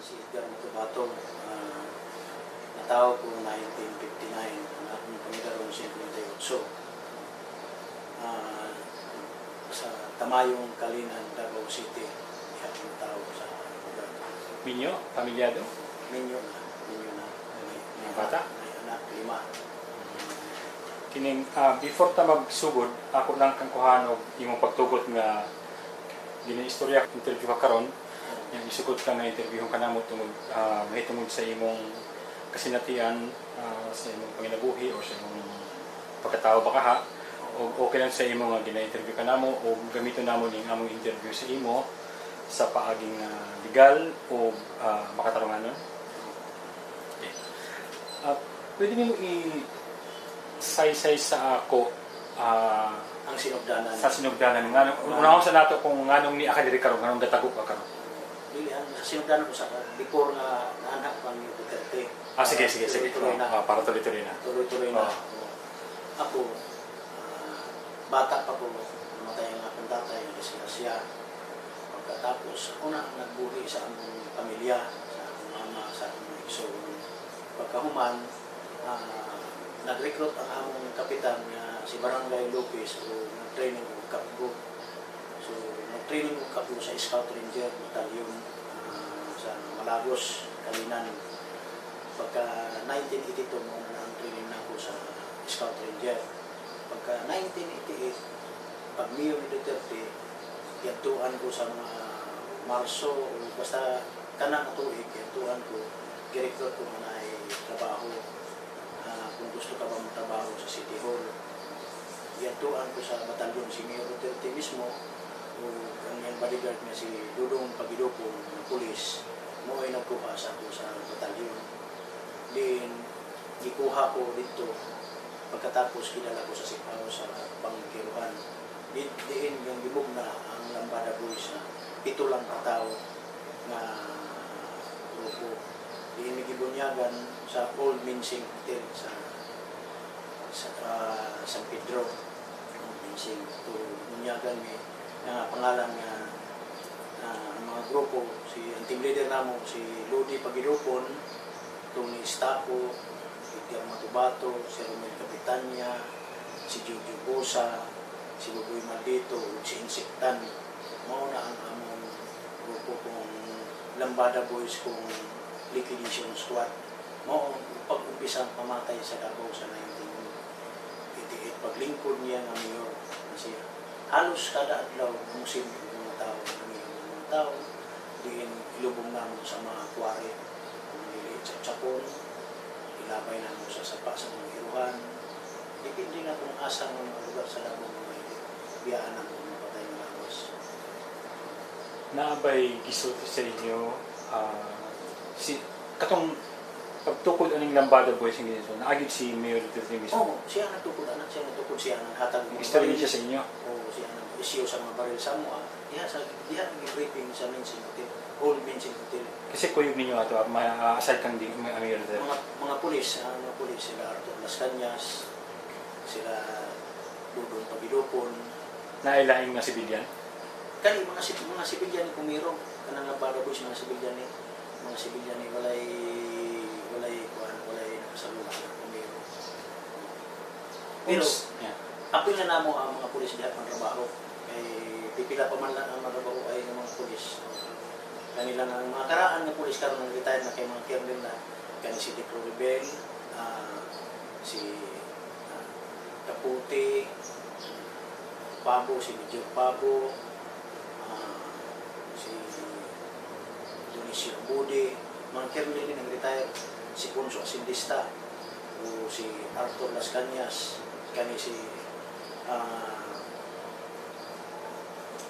si Edgar Matubato. Natao ko 1959, ang akong pangidaro 58. Sa Tamayong, Kalinan, Davao City, akong tao sa lugar. Minyo? Pamilyado? Minyo na. Mga bata? May anak, 5. Kining, before ta magsugod, ako lang kang kuhanog imong pagtugot nga ginaistorya interview ka karon. Yung isugod ka nga interview ka namo tungod mahitungod sa imong kasinatian sa imong panginabuhi o sa imong pagkatao baka ha. O okay lang sa imo nga gina-interview ka namo o gamiton namo ning among interview sa imo sa paaging legal o makatarunganon. Okay. Pwede nimo saysay sa ako Ang sinugdanan. sa sinugdanan nga unahon sa nato kung nganong ni akadiri karon nganong gatago ka karon. Dili ang sinugdanan ko sa before nga naanak pa ni Duterte. Sige. Tuloy-tuloy na. Para tuloy-tuloy na. Tuloy-tuloy na. Ako, bata pa ko, namatay ang aking tatay, siya. Pagkatapos, ako na nagbuhi sa aming pamilya, sa akong mama, sa akong iso. Pagkahuman, nag-recruit ang among kapitan na si Barangay Lopez o nag-training ko kapgo. So, nag-training ko kapgo sa Scout Ranger Battalion sa Malagos, Kalinan. Pagka 1982 mo na ang training na ako sa Scout Ranger. Pagka 1988, pag Mayor ni Duterte, yatuan ko sa mga Marso o basta kanang tuig, yatuan ko, direktor ko na ay trabaho. Kung gusto ka ba magtrabaho sa City Hall, yatuan ko sa batalyon si Mayor Duterte mismo o ang yung bodyguard niya si Dudong Pagidopon ng pulis mo ay nagkuha sa ako sa batalyon. Then, ikuha ko dito pagkatapos kinala ko sa Sipaw sa Pangkiruhan. Diin yung libog na ang Lambada Boys na 7 lang katao na grupo. Diin may gibunyagan sa Old Minsing Hotel sa San Pedro. Old Minsing. Ito bunyagan may pangalan nga ang mga grupo, ang team leader namo si Lodi Pagidopon, Tony Estaco, Edgar Matubato, si Romel Capitania, si Jojo Bosa, si Lugoy Maldito, si Insektan. Mauna ang among grupo kong Lambada Boys kong Liquidation Squad. Mao pag-umpisang pamatay sa Davao sa 1988. Paglingkod niya ng mayor na siya. Halos kada adlaw musim ng mga tao, diin ilubong namin sa mga kware, nililiit sa Chapon, ilabay namin sa sapa sa mga iruhan. Depende na kung asang mga lugar sa Davao mga biyaan ng mga patay ng lawas. Naabay gisulti sa inyo katong pagtukod aning Lambada Boys ng ginito, naagid si Mayor Duterte mismo. Siya ang nagtukod, siya ang hatag ng Istorya niya sa inyo? Siya ang nag-issue sa mga baril sa mga. Diha nag-briefing sa Minsing Hotel, Old Minsing Hotel. Kasi kuyog ninyo ato, aside kang di Mayor Duterte. Mga pulis, sila Arthur Las Cañas, sila Dudong Pagidopon. Nailaing nga sibilyan? Kani mga sibilyan ni Pumiro, kanang Lambada Boys, mga sibilyan ni walay nakasaluhan ng Pumiro. Pero, apil na namo ang mga pulis diha pang trabaho. Kay pipila pa man lang ang trabaho ay ng mga pulis. Kanila ang mga karaan ng pulis karon nang retired na kay mga colonel na kani si Dick Rebel, si Kaputi, Pabo, si Medyo Pabo, si Dionisio Budi, mga colonel din ang retired, si Ponso Asindista, o si Arthur Las Cañas, kani si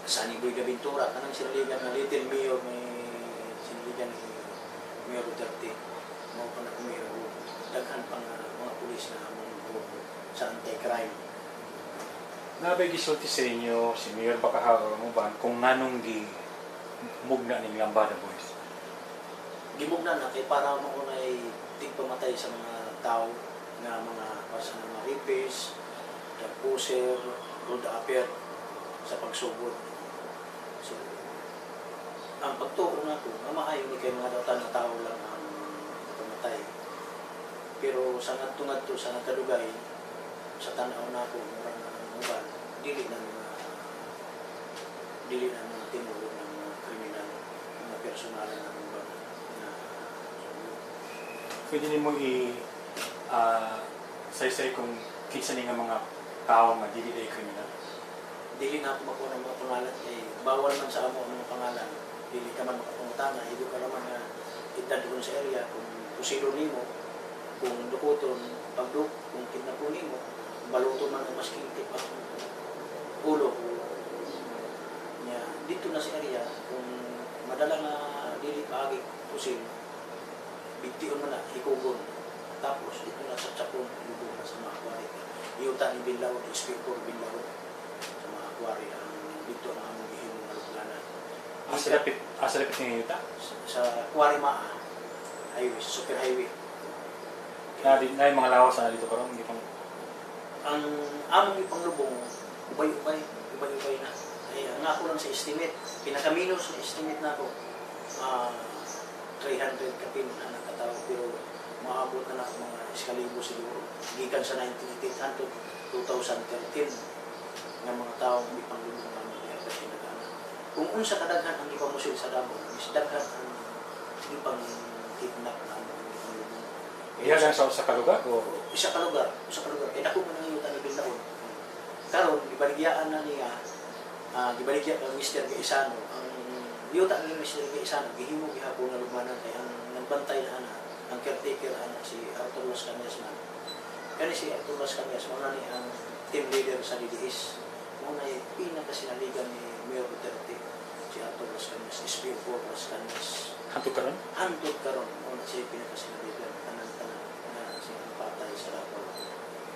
Sani Boy Gavintura, kanang sinaligan na Little Mayor, may sinaligan ni Mayor Duterte, mga panakumiro, daghan pang mga pulis na mga grupo sa anti-crime. Nabay gisulti sa inyo si Mayor Bakahaw mo ba kung nganong mugna ning Lambada Boys? Gimugna na kay para maunay tigpamatay sa mga tao na mga sa mga rapist, drug-pusher, road affair sa pagsugod. So, ang pagtuon ako, maayo ni kay mga datan na tao lang ang pamatay. Pero sa ngadto-ngadto sa nagkadugay, sa tanaw na ako, murang uban, dili na mga tinulog ng mga kriminal, mga personalan ng uban na Pwede nimo say kung kinsa ni nga mga tao nga dili ay kriminal. dili na ako makuha ng mga pangalan, bawal man sa amo ang mga pangalan. Dili ka man makapangutana, hindi ka naman na edad doon sa area, kung pusilo nimo, kung dukuton, pagduk, kung kidnapon nimo, baluto man ang mas kintik ang ulo. Dito na sa area, kung madala na dili paagi pusil, bigtiyon mo na, hikugon. Tapos dito na sa Chapon, lubog na sa mga akwari. Iyuta ni Binlaw, Inspector Binlaw, sa mga akwari, ang dito na ang gihimo ng luglanan. Asa lapit ni yuta? Sa Akwari Maa, highway, super highway. Na yung mga lawas na dito karon hindi pa. Ang among ipanglubong, ubay-ubay na. Ang ako lang sa estimate, pinaka-minus na estimate na ako, 300 kapin na nakatao, pero maabot na ako mga iskalibo siguro. Gikan sa 1988 hangtod 2013 ng mga taong may panglubong namin kaya kasi nagana. Kung unsa kadaghan ang ipamusil sa Davao, mas daghan ang ipang-kidnap na ang panglubong. Iya lang sa kalugar o Isa ka lugar. Dako man ang iyutan ni Binlaon. Karon gibaligyan na niya, gibaligyan ng Mr. Gaisano. Ang iyutan ni Mr. Gaisano gihimo gihapon na lugmanan kay ang nagbantay na ang caretaker si Arthur Las Cañas man. Kani si Arthur Las Cañas mo ni ang team leader sa DDS. Mo na pinakasinaligan ni Mayor Duterte si Arthur Las Cañas, SPO4 Las Cañas. hantud karon? Handog karon mo na siya pinakasinaligan tanan-tanan na siya patay sa Davao.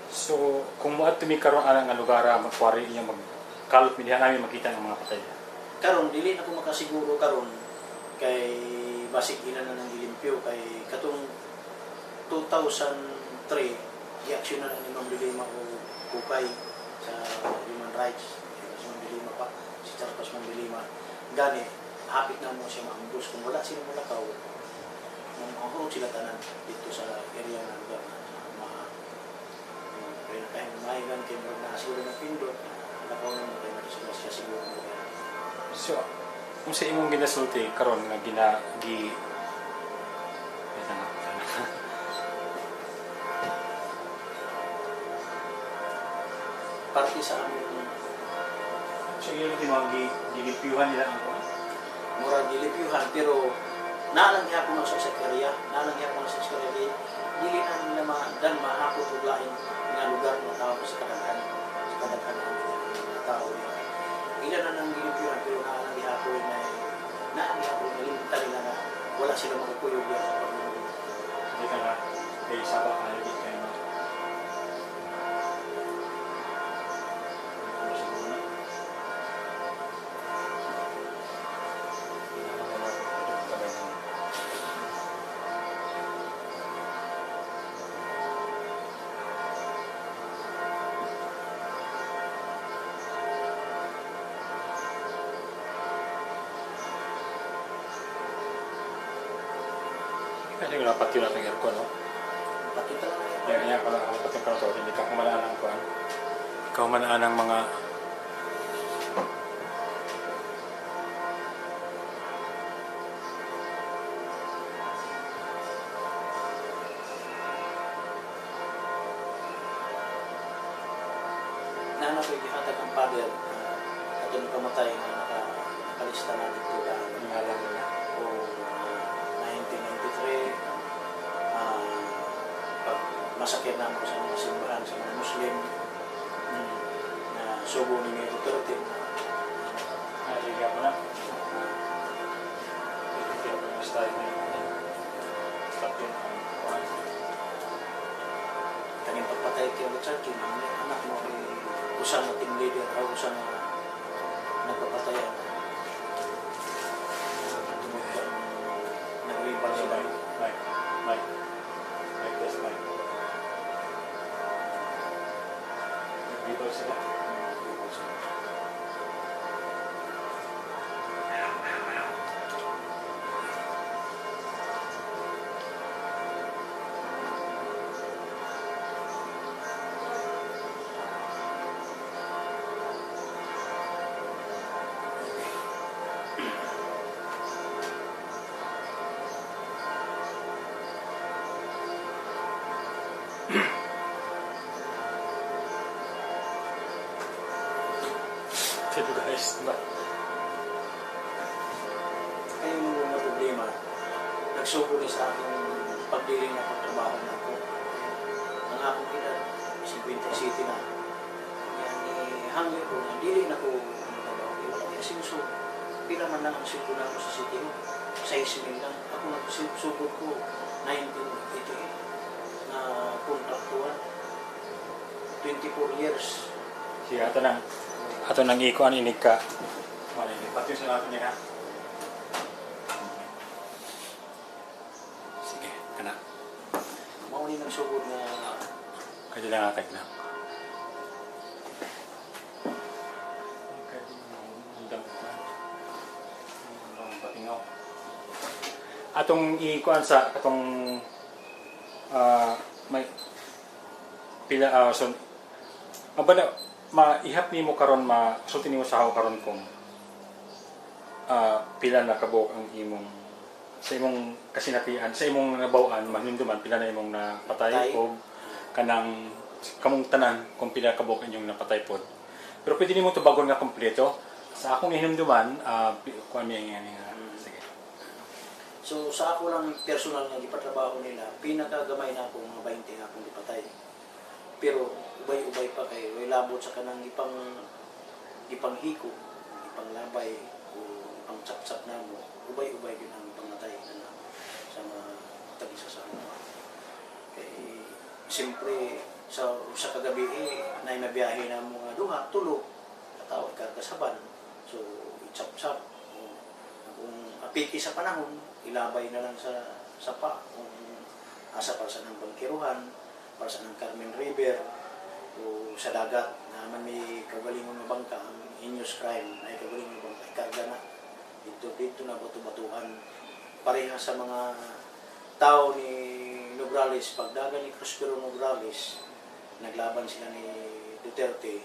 So kung moadto mi karon ana nga lugar magkwari iya magkalot mi diha namin makita ang mga patay. Karon dili na ko makasiguro karon kay basig ina na nang gilimpyo kay katong 2003 gi-aksyon na ni Ma'am Dilima o Kupay sa human rights. Si Ma'am Dilima pa, si Charles Ma'am Dilima. Gani, hapit na mo siya maambus. Kung wala silang malakaw, mahurog sila tanan dito sa area na lugar na sa Maha. Kaya na kayo mahigan kayo na siguro ng pindot, nakaw na mo kayo na siya siguro mo kayo. So kung sa imong ginasulti karon nga ginagi Parte sa amin so yun yung gilipiyuhan nila ang kuwan. murag gilipyuhan pero naalang gihapon ang sa area, dili na nila mahapot og lain nga lugar ng tao sa kadaghan ng tao. Ila na nang gilipyuhan pero naalang gihapon na limita nila na wala sila magkuyog diyan sa pagmumulong. Hindi ka na kay sabak na hindi kayo na. Kasi wala pati na ng aircon, no? Pakita lang na Yan, yan, pala pati ka na to. Hindi ka kumalaan ng kuwan. Ikaw kumalaan ng mga na ko gihatag ang father katong kamatay na nakalista na dito na pangalan nila. o 1993 pag masakit na ako sa mga simbahan sa mga Muslim na subo ni Mayor Duterte Sige ako na. Sige ako na style na yun. Stop yun ang kuwan. kaning pagpatay kay Duterte ang anak mo ay usang na team leader o usang na nagpapatayan tungod ka nagribal sila Mike, test Mike. Nag-ribal sila. Ito guys, diba? Kaya yung na problema, nagsuko rin sa aking pagdiling na pagtrabaho na ako. Ang akong edad, 50 city na. Yan, hangin ko, dili na ko trabaho. Wala kaya sinusuko. Pila man lang ang suko na ako sa city ko. 6,000 lang. Ako nagsusukot ko 1988 na kontraktuhan. 24 years. Sige, ato nang ikuan inig ka. Pati yung sa natin niya ha. Sige, kana. Mauni ng sugod na Kaya lang atag na. Atong ikuan sa atong may pila so mabana maihap nimo karon sulti nimo sa ako karon kung pila na kabuok ang imong sa imong kasinatian sa imong nabaw-an mahinduman pila na imong napatay o kanang kamong tanan kung pila kabuok inyong napatay pod. Pero pwede nimo tubagon nga kompleto sa akong hinumduman kuan mi nga sige. So sa ako lang personal nga gipatrabaho nila, pinakagamay na ako mga 20 nga akong gipatay. Pero ubay-ubay pa kay way labot sa kanang ipanghiko, ipanglabay o ipang tsap-tsap na mo. Ubay-ubay yun ang ipangatay na sa mga tagisasama. Kay siyempre sa kagabi na nabiyahe na mga duha, tulog, katawag karkasaban. So i-tsap-tsap. Kung apiki sa panahon, ilabay na lang sa sapa kung asa para sa ng bangkiruhan, para sa ng Carmen River o sa dagat na may kagalingon ng bangka ang Inyos Crime ay kagalingon ng bangka ikarga na dito na batu-batuhan pareha sa mga tao ni Nograles. Pagdaga ni Prospero Nograles naglaban sila ni Duterte,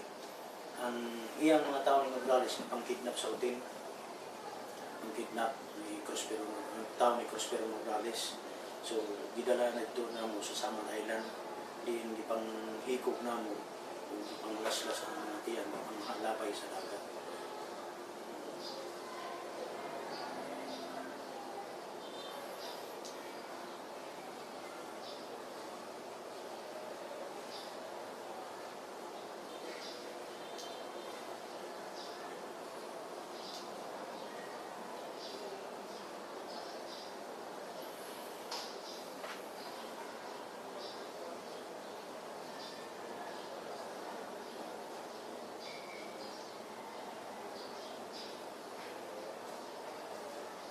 ang iyang mga tao ni Nograles pang-kidnap sa hotel, ang kidnap ni Prospero, ang tao ni Prospero Nograles. So gidala na ito na mo sa Saman Island, di pang hikog na mo, pang laslas ang mga tiyan, ang labay sa dagat.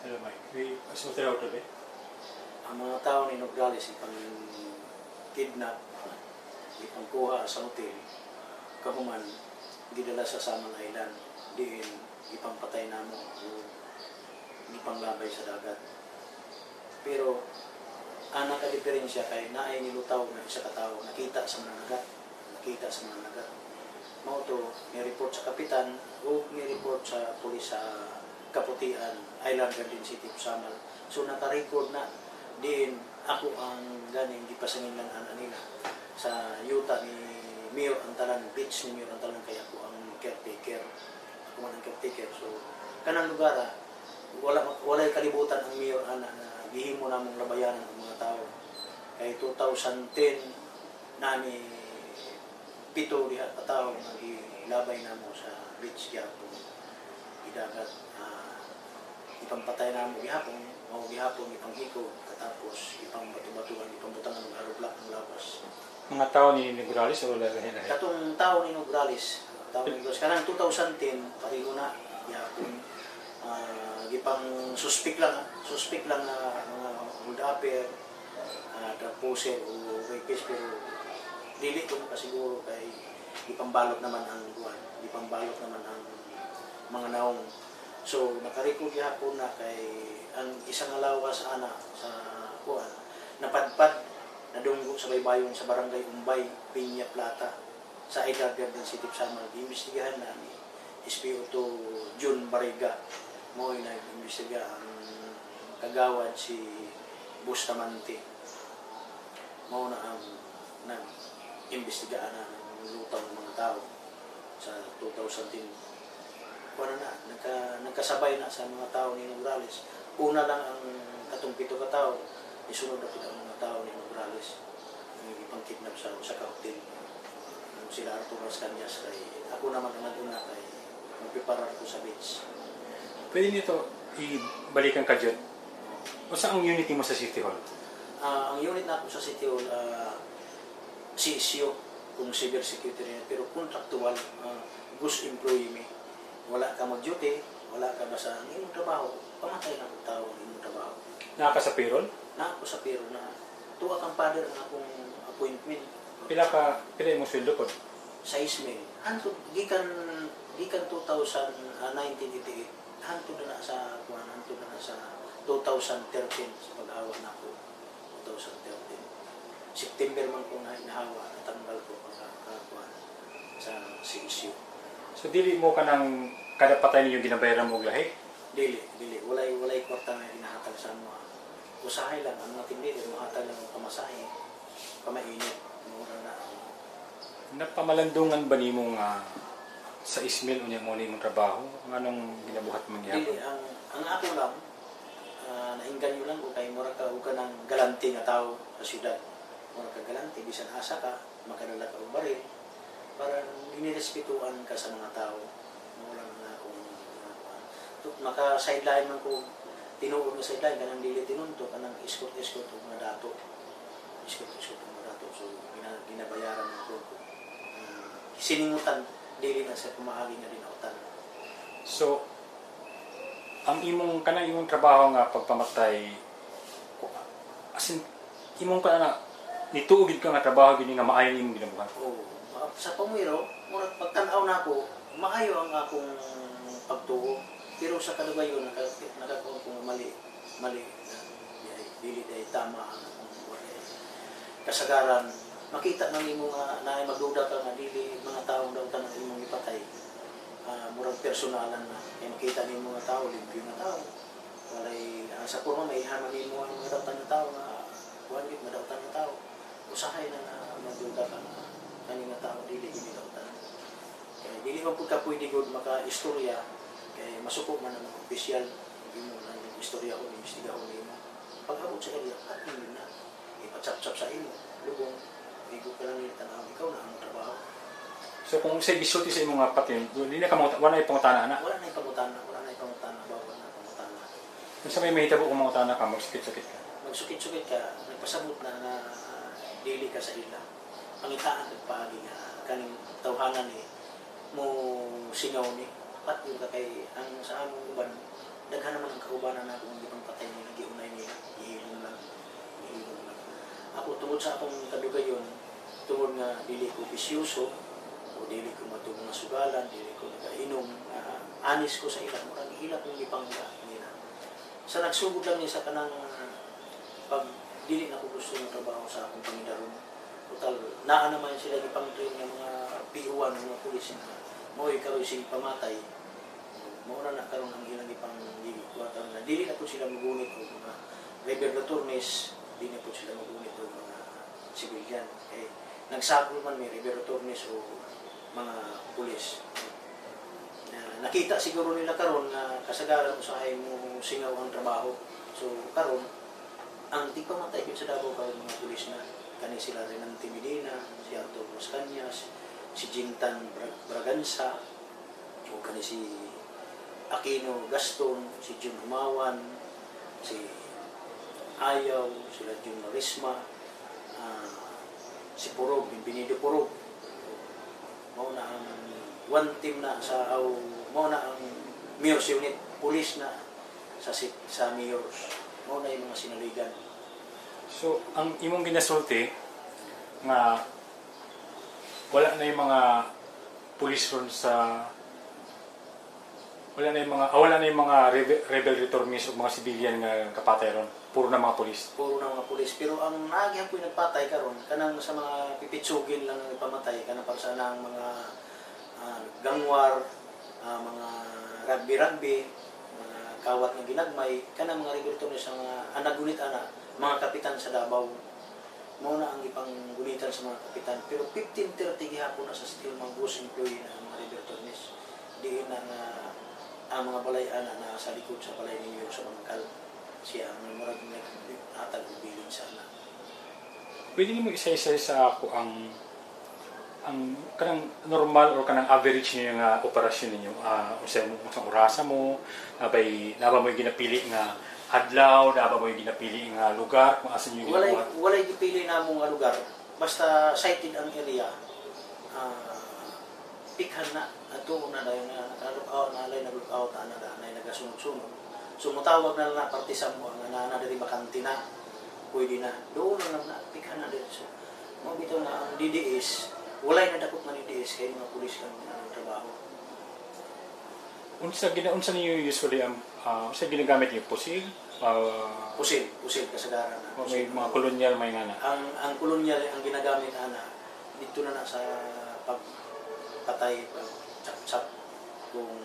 Hello Mike, sulti raw tabi. Ang mga tao ni Nograles ipang kidnap, ipang kuha sa hotel, kahuman gidala sa Saman Island, diin ipang patay na mo o ipang labay sa dagat. Pero ang nakadiferensya kay naay nilutaw na isa ka tao nakita sa mga nagat, mao to ni-report sa kapitan o ni-report sa pulis sa Kaputian, Island Garden City of Samal. So naka-record na din ako ang ganing gipasangin lang ana nila sa yuta ni Mayor Antalan, beach ni Mayor Antalan, kaya ako ang caretaker. Ako man ang caretaker. So kanang lugar wala kalibutan ang Mayor ana na gihimo namong labayanan ang mga tao. Kay 2010 nami 7 diha ka tawo nga gilabay namo sa beach gyapon idagat. Ipampatay na mo gihapon, ipanghiko, katapos ipang batu-batuan, ipambutangan ng aeroplano ng lawas. Mga tao ni Nograles o lahi? Katong tao ni Nograles, kanang 2010, pareho na, gihapon, gipang suspect lang na mga hold-upper, drug-pusher o rapist, pero dili ko kasiguro kay ipambalot naman ang mga naong. So nakarecord gihapon na kay ang isang lawas ana sa kuan napadpad nadunggo sa baybayon sa barangay Umbay, Piña Plata sa Island Garden City of Samal. Iimbestigahan na ni SPO2 June Barriga mo nag-imbestiga ang kagawad si Bustamante. Mao na ang nag-imbestigahan na ng lutang ng mga tao sa 2010 kuha na, nagkasabay na sa mga tao ni Nograles. Una lang ang katong 7 ka tao, isunod na pila ang mga tao ni Nograles. Ang ipang-kidnap sa ka-hotel. Sila Arturo Las Cañas, kay ako naman ang naguna kay magpiparar ko sa beach. Pwede nito ibalikan ka dyan. O saan ang unity mo sa City Hall? Ang unit na ako sa City Hall, CSU, kung civil secretary, pero contractual, ghost employee me. Wala ka mag-duty, wala ka basta ang imong trabaho, pamatay na ang tao ang imong trabaho. Naka sa payroll? Na ako sa pero na tuwa kang father ang akong appointment. Pila imong sweldo po? Sa Ismail. Hantod, gikan 1988, hantod na sa 2013 sa pag-awa na ako. 2013. September man ko na inahawa, natanggal ko pagkakakuan sa CSU. So dili mo ka ng kada patay ninyo ginabayaran mo og lahi? Dili. Walay kwarta na inahatag sa mga usahay lang. Ang mga tindili, mahatag lang ang pamasahe, pamainit, mura na. Napamalandungan ba nimong sa Ismail unya mo nimong trabaho? Anong ginabuhat mo niya? Dili, ang ako lang, naingganyo lang ko kay mura ka ng galanti nga tao sa syudad. Mura ka galanti, bisan asa ka, makadala ka og baril, para ginirespetuan ka sa mga tao. Mura na akong maka-sideline man ko, tinuod nga sideline, kanang dili tinunto, kanang escort o mga dato. Escort o mga dato. So, ginabayaran mo ko. Siningutan, dili na sa pumahagi nga dinautan. So, ang imong trabaho nga pagpamatay, as in, imong nituugid ka nga trabaho gini nga maayo nimong ginabuhat. Oo. Sa pamwiro, murag pagtanaw na ako, maayo ang akong pagtuo. Pero sa kadugayon, nagkakaroon kong mali na dili dahil tama ang akong kasagaran. Makita nang imo nga na magduda ka nga dili mga taong daw tanang imong ipatay. Murag personalan na. Kaya makita nimo mga tao, limpyo na tao. Walay sa kurma may haman nimo ang mga dawtan nga tao nga kuanit madawtan nga tao. Usahay na magduda ka na kani nga tao dili gini dawtan. Kaya dili man pud ka pwede gud maka-istorya kay masuko man ang opisyal imo nang istorya o investiga o nimo. Pag-abot sa area, at hindi na ipatsap-tsap sa imo. Lubong igo ka lang nila tanaw, ikaw na ang trabaho. So kung say gisulti sa imong nga patin, dili na ka wala na pangutana na. Wala na ipangutana, bawal na pangutana. Kung sa may mahitabo kung mangutana ka, magsukit-sukit ka. Magsukit-sukit ka, nagpasabot na dili ka sa ila. Pangitaan at paagi nga kaning tawhanan ni mo singaw ni patyo ka kay ang sa among uban daghan naman ang kaubanan na kung gipang patay ni nagiunay ni ihilom lang. Ako tungod sa akong kadugayon, tungod nga dili ko bisyoso o dili ko matubong nga sugalan, dili ko nagainom, anis ko sa ilang murag ila kong gipangga nila. Sa nagsugod lang niya sa kanang pag dili na ko gusto ng trabaho sa akong Panginoon. Total, naa naman sila gipang-train ng mga PO1, mga pulis na mo'y karoy sila pamatay. Mauna na karoon ang ilang ipang-gigikuwatan na dili na po sila magunit o mga Reberlatornes, dili na po sila magunit o mga civilian. Eh, nagsakol man may Reberlatornes o mga pulis. Nakita siguro nila karon na kasagaran usahay mo singaw ang trabaho. So karon ang tigpamatay ko sa Davao karon mga pulis na kani sila Renante Medina, si Arturo Las Cañas, si Jintan Braganza, o kani si Aquino Gaston, si Jun Humawan, si Ayaw, sila Jun Marisma, si Purog, Bimbinido Purog. Mao na ang one team na sa mao na ang mayor's unit, police na sa mayors. Mao na yung mga sinaligan. So, ang imong ginasulti nga wala na yung mga police ron sa wala na yung mga rebel returnees o mga civilian nga kapatay ron. Puro na mga police. Puro na mga pulis. Pero ang naagyan po yung nagpatay karon kanang sa mga pipitsugin lang ang ipamatay, kanang para sa ng mga gangwar, mga rugby, mga kawat ng ginagmay, kanang mga regulators sa mga anagunit mga kapitan sa Davao. Muna ang ipang-gunitan sa mga kapitan. Pero 15:30 gihapon na sa still mga ghost employee na mga regulators. Di na ang mga balay ana na sa likod sa balay ninyo sa Mangkal. Siya ang murag naghatag og bilin sa ana. Pwede mo isa-isa sa ako ang kanang normal or kanang average niyo nga operasyon ninyo, unsang orasa mo, naba mo ginapili nga adlaw, naba mo ginapili nga lugar, kung asa niyo ginagawa. Walay gipili namong nga lugar, basta sighted ang area. Pikhan na ato na dayon na naka-lookout na lay nag-lookout ana na nagasunod-sunod. So mutawag na lang partisan mo nga na diri bakante na. Pwede na. Doon na pikhan na dito. So, mo bitaw na ang DDS, walay na dakot man DDS kay mga pulis kan trabaho. Unsa niyo usually unsa ginagamit niyo, pusil? Pusil kasagaran na. O may mga kolonyal may ngana. Ang kolonyal ang ginagamit ana dito na sa pagpatay, chap-chap kung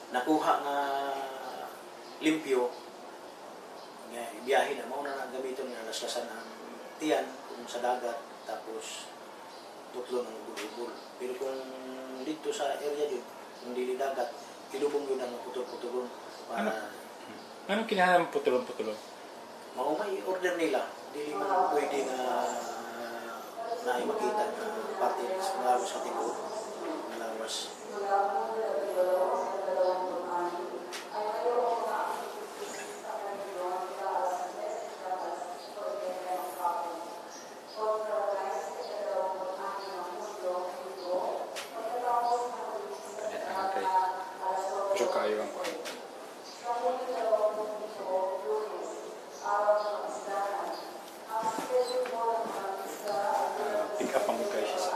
nakuha nga limpyo nga biyahe na mao na gamiton nga laslasan ang tiyan kung sa dagat tapos tutlo ng bulubul. Pero kung dito sa area yun, kung dili dagat, ilubong yun ang putol-putulon para Anong kinahanglan putulon-putulon? mao may order nila. Dili man pwede na makita na parte sa malawas sa tibo, malawas. So kayo ang pick up ang guys sa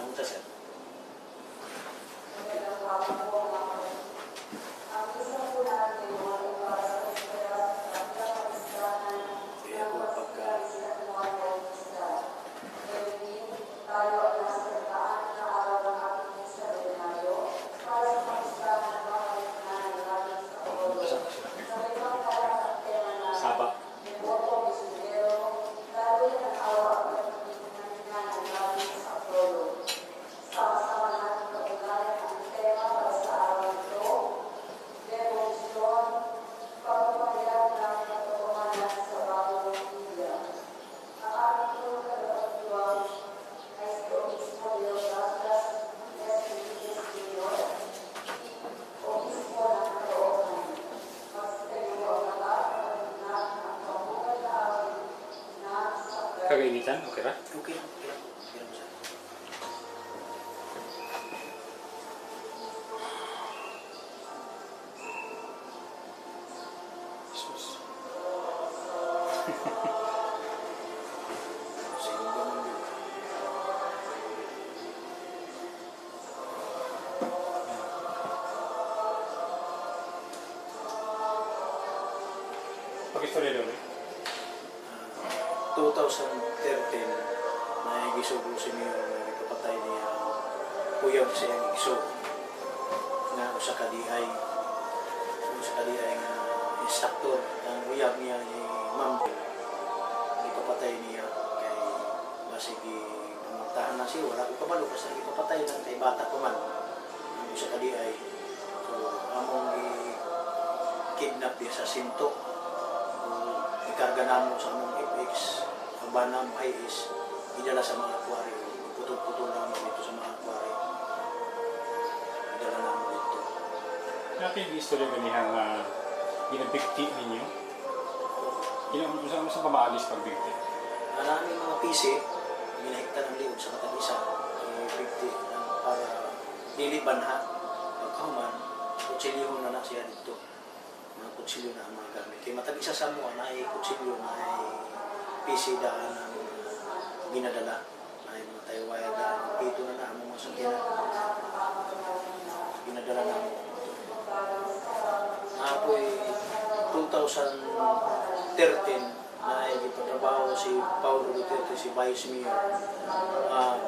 Ang tasal. Kaya ako pagka Saba. Kagainitan, okay ra? okay lang, okay lang. Okay lang siya. Sus. Sige, ganun yun. Pag-istorya daw, 2013 na igisugo si Mayor na ipapatay niya kuyab siyang igsug nga usa ka DI nga instructor ang uyab niya ni Ma'am ipapatay niya kay basig pamuntahan na siya wala ko kabalo basta ipapatay lang kay bata pa man ang usa ka DI so among kidnap niya sa Sinto ikarga namo sa among FX ang banam ay is idala sa mga aquarium putol-putol namin dito sa mga aquarium idala namin dito natin yung istorya ganihang ginabigti ninyo. Ilang sa pamaalis pag bigti? Maraming mga PC, minahigtan ng liod sa katag-isa, bigti para diliban ha, pagkahuman, kutsilyo na na siya dito. Mga kutsilyo na ang mga gamit. Kaya matag-isa sa mo, na ay kutsilyo na ay PC daan ang ginadala. Na ay mga tayo-waya daan. Dito na na ang mga sakyan. Ginadala na mo. Apoy 2013 na ipatrabaho si Paulo Duterte, si Vice Mayor.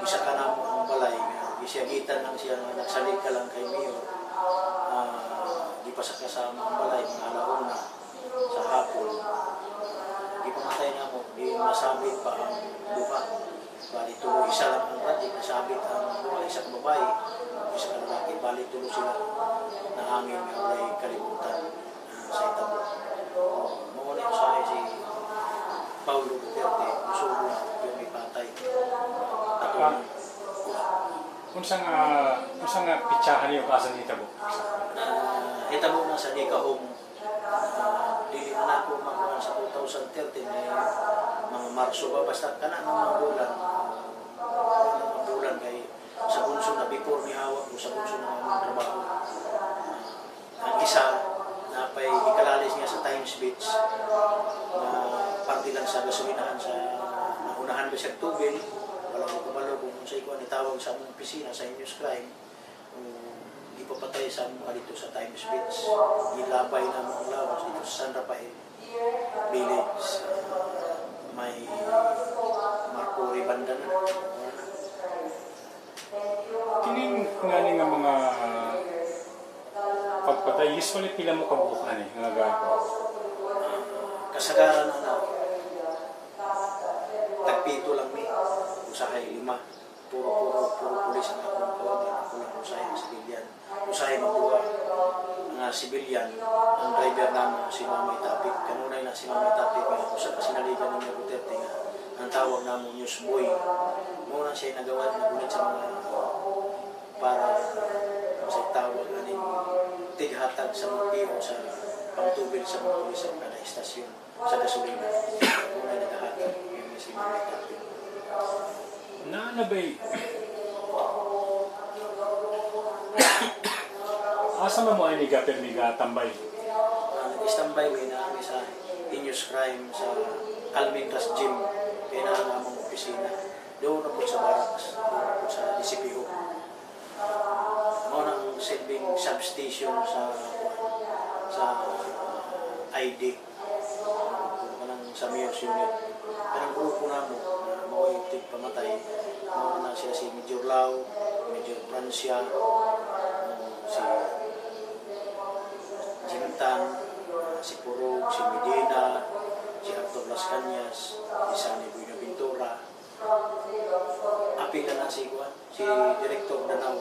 Gisaka na mo ang balay. Gisyagitan lang siya na nagsalik ka lang kay Mayor. Gipasak kasama ang balay, mga alauna sa hapon. Gipamatay na mo, di nasabit pa ang buka. Bali tulo, isa lang ang rati, nasabit ang buka, isang babae, isang lalaki. Bali tulo sila na hangin nga may kalimutan sa itabo. Muna sa si Paulo Duterte, musubo na yung may patay. Unsa nga pitsahan niyo kasan hitabo? Hitabo na sa Nikahong. Dili na ako makuha sa 2013 mga Marso ba, basta ka na ng mga bulan kay sa bunso na before ni hawak ko sa bunso na mga trabaho. Ang isa na pa'y ikalalis niya sa Times Beach na parte lang sa gasolinahan sa naunahan ba siya tubig, wala ko kumalo kung sa ikuan itawag sa among opisina sa News Crime, ipapatay sa mga dito sa Times Beach, ilabay na mga lawas dito sa San Rafael Village, may Marco Ribanda na. Kining nga mga pagpatay, usually pila mo kabukan nga gago? Kasagaran na tagpito lang mi, usahay 5. Puro pulis ang akong kawagan, ako lang usahay ng sibilyan. Usahay magbuha ang sibilyan, ang driver naman si Mamay Tapik. Kanunay na si Mamay Tapik, ako sa kasinaligan ng Duterte nga, ang tawag namin newsboy. Muna siya nagawa, nagulit sa mga para sa tawag aning tighatag sa mga piro sa pangtubil sa mga pulis sa kada istasyon sa gasolina. Muna naghahatag yung si Mamay Tapik. Naanabay, asa mo ay niga tambay? Nag-standby way na kami sa News Crime sa Almendras Gym, kaya na ang among opisina. Doon na po sa barracks, doon na po sa DCPO. Noon ang silbing substation sa ID, sa Mayor's Unit. Parang grupo na mo, mga itig pamatay. Noon na sila si Major Lau, Major Francia, si Jintan, si Purog, si Medina, si Arthur Las Cañas, si Sani Buenaventura. Apil na si Juan, si Director Danao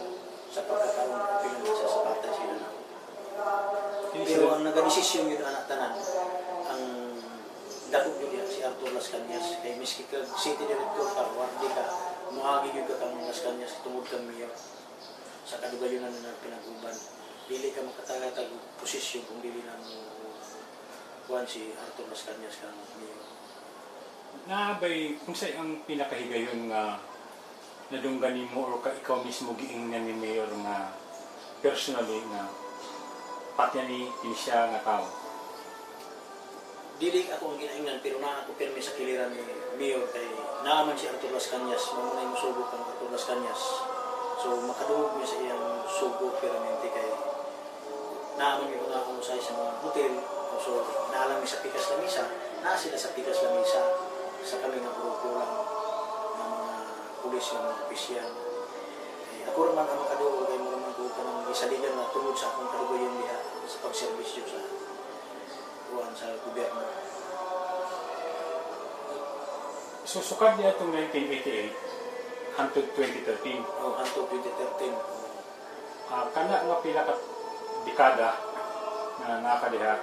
sa pagkakaroon, apil na sa Sapata si Danao. Pero ang nag-desisyon yun anak tanan, ang dakog yun si Arthur Las Cañas, kay miski ka City Director ka, wardi ka, muhagi yun ka kang Las Cañas, tungod kang mayor. Sa kadugayonan na pinag-uban. Dili ka makatagatag posisyon kung dili na mo kuhan si Arthur Las Cañas kang mayor. Naabay, kung sa'y ang pinakahigayon nga nadungganin mo o ikaw mismo giingnan ni Mayor nga personally nga patya ni siya nga tao? Dili ako ang ginaingnan pero na ako pirmi sa kiliran ni Mayor kay naaman si Arthur Las Cañas, mamunay mo subok ang Arthur Las Cañas. So makadungog niya sa iyang subok permanente kay naaman yung mga kumusay sa mga hotel. So naalam sa pikas lamisa, na sila sa pikas lamisa sa kami ng grupo lang ng mga pulis ng mga opisyal. Ako naman ang makadungog kay mo naman ko ka ng isaligan na tungod sa akong kalugayon niya sa pagservisyo sa buwan sa gobyerno. So sukad niya itong 1988 hangtod 2013. Hangtod 2013. Kana nga pila ka dekada na nakadiha,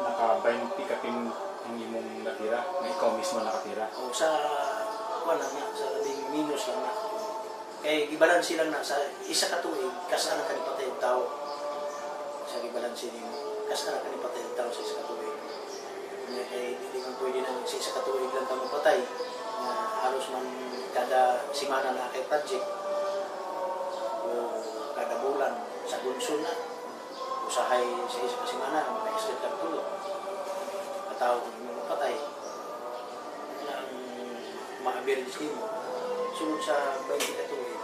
naka-20 kapin ang imong natira, na ikaw mismo nakatira. Sa wala na, sa labing minus lang na. Kaya gibalansi lang na sa isa ka tuig, kasi na kanipatay ang tao. Sa gibalansi nimo, kasi na kanipatay ang tao sa isa ka tuig. Kaya hindi man pwede nang sa katuig lang ka mapatay. Halos man kada simana na kay project o kada bulan sa bunso na usahay sa isa ka simana maka-extend ka tulog katao mo mapatay na ang ma-average mo sunod sa 20 katuig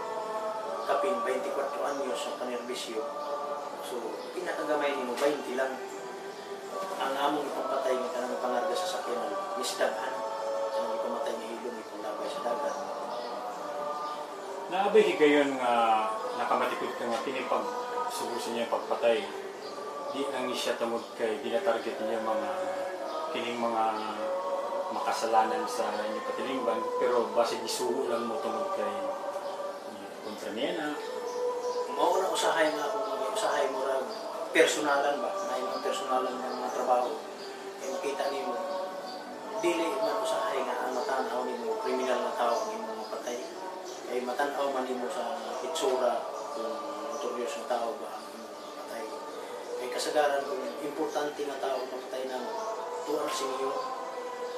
kapin 24 anyos ang panerbisyo so pinakagamay nimo 20 lang ang among ipapatay ng kanang pangarga sa sakyanan misdagan ang ipamatay ni ilong itong labay sa dagat. Naabay higayon nga nakamatikod ka nga tinipag subusin niya pagpatay. Di ang siya tungod kay ginatarget niya mga kining mga makasalanan sa inyo katilingban pero base gisugo lang mo tungod kay kontra niya na. Mao na usahay nga ako usahay mo ra personalan ba na imong personalan ng mga trabaho. Kaya makita nimo dili man usahay nga ang matanaw nimo kriminal na tao ang imong mapatay. Kay matanaw man nimo sa itsura kung notorious na tao ba ang imong mapatay. Kay kasagaran kung importante nga tao mapatay na tuwa na sinyo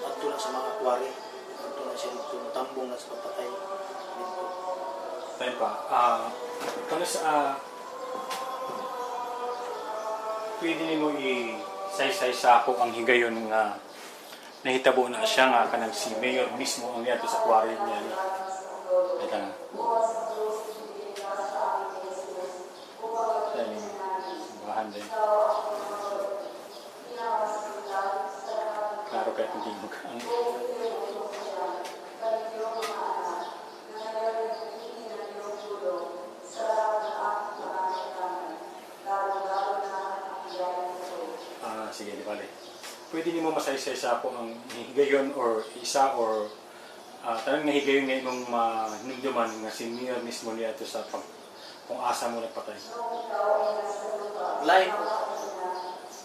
adto na sa mga kwari adto na siya dito tambong na sa pagpatay dito. Tayo pa, kung sa pwede nimo i-say-say sa ako ang higayon nga nahitabo na siya nga kanang si Mayor mismo ang niyato sa quarry niya. Ito na. Dahil bahan din. Klaro kahit hindi mo ka. Sige, di bale. Pwede niyo masaysay sa ako ang higayon or isa or tanong na higayon nga imong hinumduman nga si Mayor mismo niya ito sa kung asa mo nagpatay. Line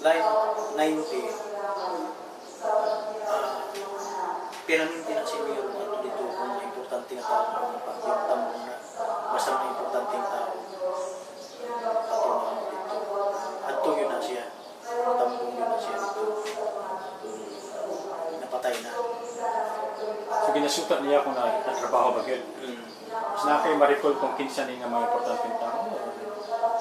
90 pinaminti na si Mayor at dito kung mga importante nga tao ang pagtintamo na basta mga importante nga tao ato yun na siya tambong yun na siya dito napatay na So ginasutat niya kung natrabaho ba yun. Mas na kayo ma-recall kung kinsa ni nga mga importanteng tao?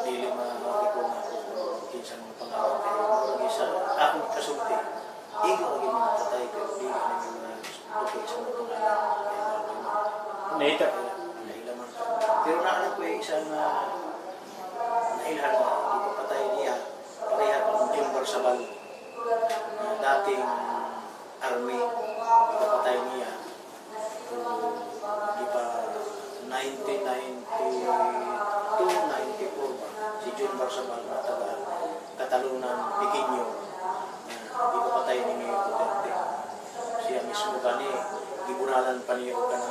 dili makikong ako kung kinsa mga pangalan kay murag isa akong kasulti igo lagi mga patay pero dili na mga tukoy sa mga pangalan kay Nahita. nailaman pero naano ko yung isang nailhan na di patay niya pareha pang Jim Barsabal dating army di patay niya di pa 1992, 94 ba si Jim Barsabal na taga Katalunan, Pequeño di pa patay ni Mayor Duterte siya mismo gani gibunalan pa niya ka ng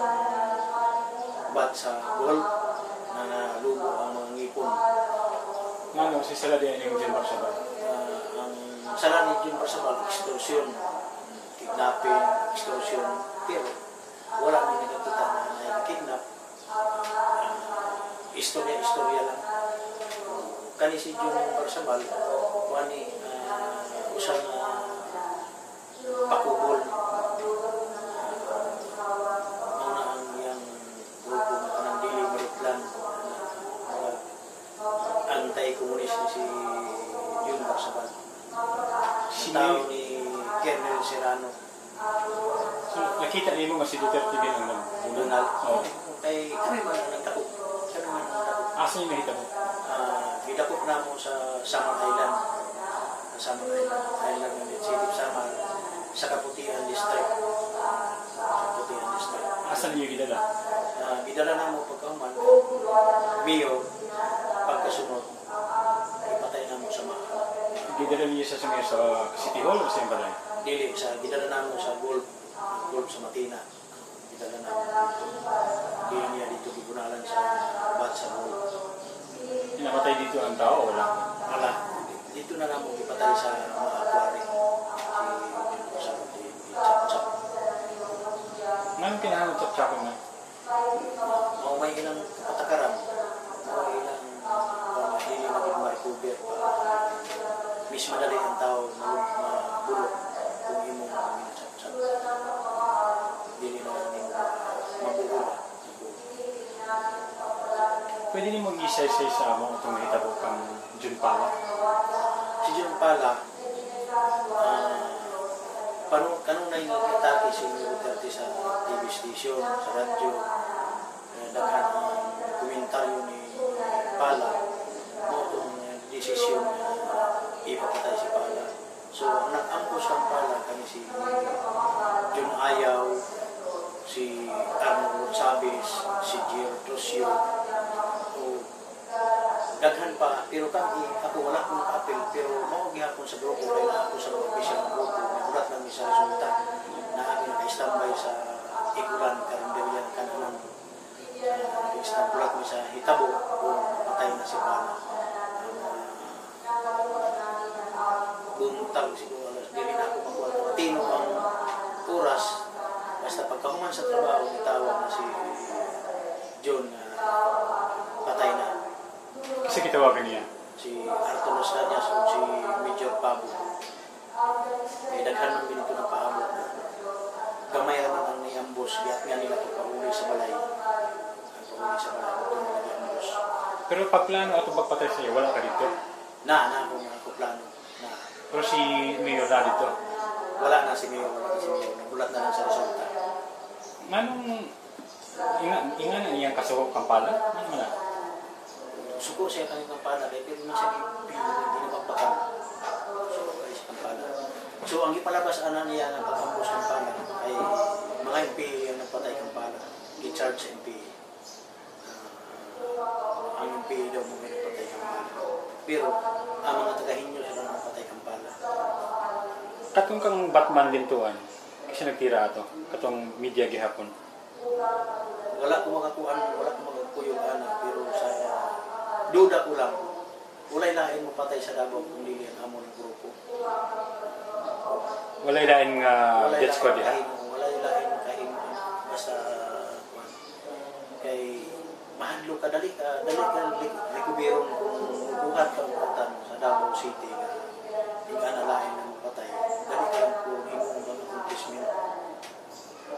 bat sa golf na nalubo ang mga ngipon. Ano, si Sala din yung Jim Barsabal? Ang sala ni Jim Barsabal, extortion, kidnapping, extortion, pero wala nang nakakita na kidnap. Istorya lang. Kani si Jim Barsabal, wani usang pakubol. Mauna ang iyang grupo ng dili marutlan. Anti-komunis ni si Jun Barsabal. Tao ni Colonel Serrano. So, nakita niyo mo nga si Duterte din ang Donald. Oo. Kay kami man ang nagtakop. Kami man ang nagtakop. Asa niyo nahita mo? Gidakop na mo sa Samar Island. Sa Samar Island ng City of Samar. Sa Kaputian District. Sa Kaputian District. Asa niyo gidala? Gidala na mo pagkahuman. Mayor, pagkasunod, ipatay na mo sa mga. Gidala niyo sa sumayo sa City Hall o sa Imbalay? Dili, gidala na mo sa golf sa Matina. Gidala na mo dito. Dili niya dito gibunalan sa bat sa golf. Namatay dito ang tao o wala? Wala. Dito na lang mo ipatay sa mga aquari. Si Chap-Chap. Ngayon kinahanap tsap-tsapin na? May ilang patakaran. May ilang hindi na ma-recover. Mas madali ang tao na bulok. kung imong minasap-sap. Dili na namin mabuhula. Pwede ni mong isa-isa sa amo itong mahitabo kang Jun Pala? Si John Pala, kanong na yung atake si Duterte sa TV station, sa radyo, daghan ang komentaryo ni Pala, mo itong desisyon na ipapatay si Pala. So, ang nag-ambush ng Pala kami si John Ayaw, si Arnold Sabes, si Gio Tosio, daghan pa, pero kami, ako wala akong apel, pero mawag hapon sa grupo, kaya ako sa official ng grupo, nagulat lang sa resulta na aking naka-standby sa Igulan, Karinderyan, Kananan. Nagulat mi sa hitabo kung patay na si Pala. Bumuntag siguro alas, dili na ako makuha. Tino ang oras, basta pagkahuman sa trabaho, itawag na si John na patay na. Kasi kitawagan niya. Si Arturo Sanyas o si Major Pabo. Ay daghan man din ito na paabot. Gamay naman ang niambos, biyak nga nila ito pahuli sa balay. Pahuli sa balay, ito nila niambos. Pero pag plano at pagpatay sa'yo, wala ka dito? Na ako plano. Na. Pero si Mayor na dito? Wala na si Mayor. Nagulat na lang sa resulta. Anong inga na iyang kasuko kang Pala? Ano man na? Suko siya kanyang kampana, kaya pero na siya ginapagpakan. So, kaya siya kampana. So, ang ipalabas ana niya ng pag-ambos kampana ay mga MP ang nagpatay kampana. I-charge MP. Ang MP daw mga nagpatay kampana. Pero, ang mga taga-hinyo sila nagpatay kampana. Katong kang Batman lintuan, kasi nagtira ato, katong media gihapon. Wala ko magkakuyog ana, pero sa duda ko lang. Ulay lain mo patay sa Davao kung dili ang amo ng grupo. Walay lain nga death squad diha. Walay lain kahimo basta kay mahadlo ka dali ka likubiron kung buhat ka mutan sa Davao City nga di ka na lain na patay. Dali ka lang kung imong mga accomplishment.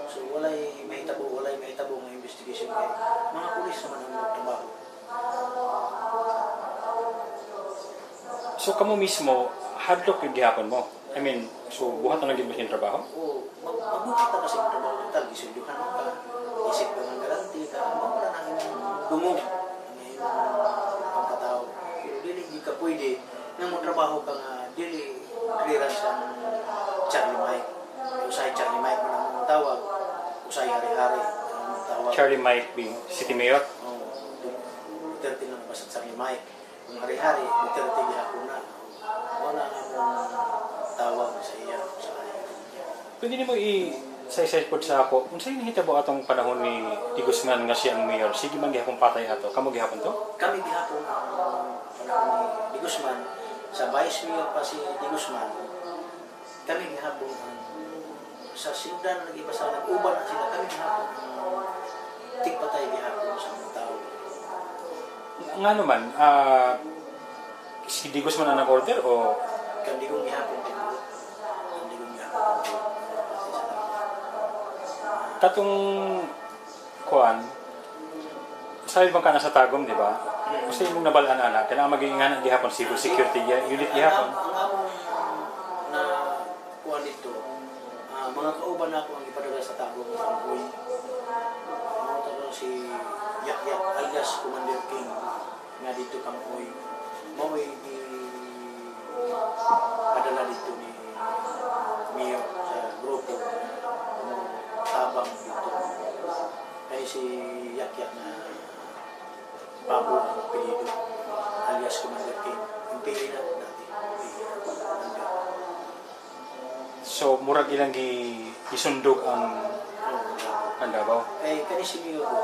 So walay mahitabo nga investigation kay mga pulis naman ang trabaho. So kamo mismo, hadlok yung gihapon mo? I mean, so buhat na naging yung trabaho? Oo, mabuti ka kasi yung trabaho ng tag, isunduhan mo ka, isip ka ng garanti ka, mawala na yung dungog ng pagkatao. Pero dili ka pwede nang mo trabaho ka nga, dili clearance ka ng Charlie Mike. Usay Charlie Mike mo na mong tawag, usay hari-hari ang tawag. Charlie Mike being city mayor? Oo, Duterte lang basta Charlie Mike. Kung hari-hari, Duterte ako na. Wala na mong tawag sa iya. Pwede ni mo i-say-say po sa ako, kung sa'yo nahitabo atong panahon ni Guzman nga siya ang mayor, sige man gihapon patay ato. Kamo gihapon to? Kami gihapon ang panahon ni Guzman, sa vice mayor pa si Guzman, kami gihapon sa sindan na nag-iba sa nag-uban na sila, kami gihapon tigpatay gihapon sa mga tao. Nga naman, si Guzman ang nag-order o Kandigong gihapon din. katong kuan sabi bang ka nasa tagom, di ba? Gusto mong nabalaan anak, kailangan mag-iinganan gihapon civil security unit gihapon. Ang among na kuan dito, mga kauban ako ang ipadala sa tagom ng Kampoy. Mga talo si Yak alias Commander King nga dito Kampoy. Maway di padala dito ni Mio sa grupo tabang dito. Kaya si Yak na Pabo ang apelido alias Commander King. Yung pili na dati. So murag ilang isundog ang Davao. Kaya si Mio ko,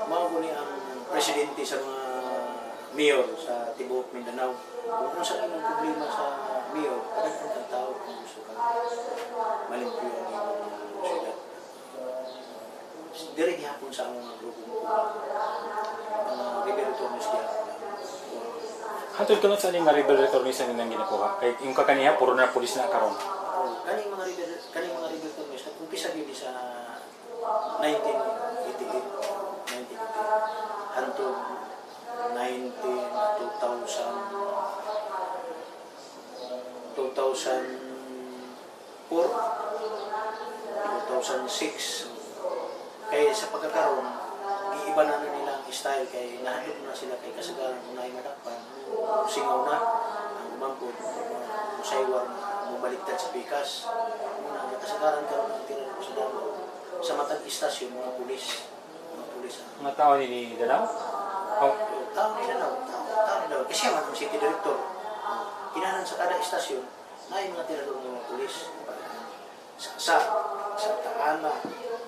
mao ni ang presidente sa mga mayor sa Tibuok Mindanao. Kung saan ang problema sa mayor, kadaghan kang tao kung gusto ka malimpyo ang syudad. Dire gihapon sa mga grupo mo. Rivero Torres gihapon. Hantod ka lang sa aning nga rebel return sa nilang ginakuha. Kay yung kakaniha, puro na pulis na karon. Kaning mga rebel terrorist umpisa gyud sa 1988 hantod 2006 kaya sa pagkakaroon iiba na nila ang style kay nahandog na sila kay kasagaran unay madakpan singaw na ang umangkod musaywar mubaliktad sa pikas muna kasagaran karon ang tira ko sa Davao sa matag istasyon mga pulis Mga tao ni Danao? Oh, tao nila daw kasi man ang city director kinanan sa kada istasyon na yung mga tirador ng mga pulis sa Taana,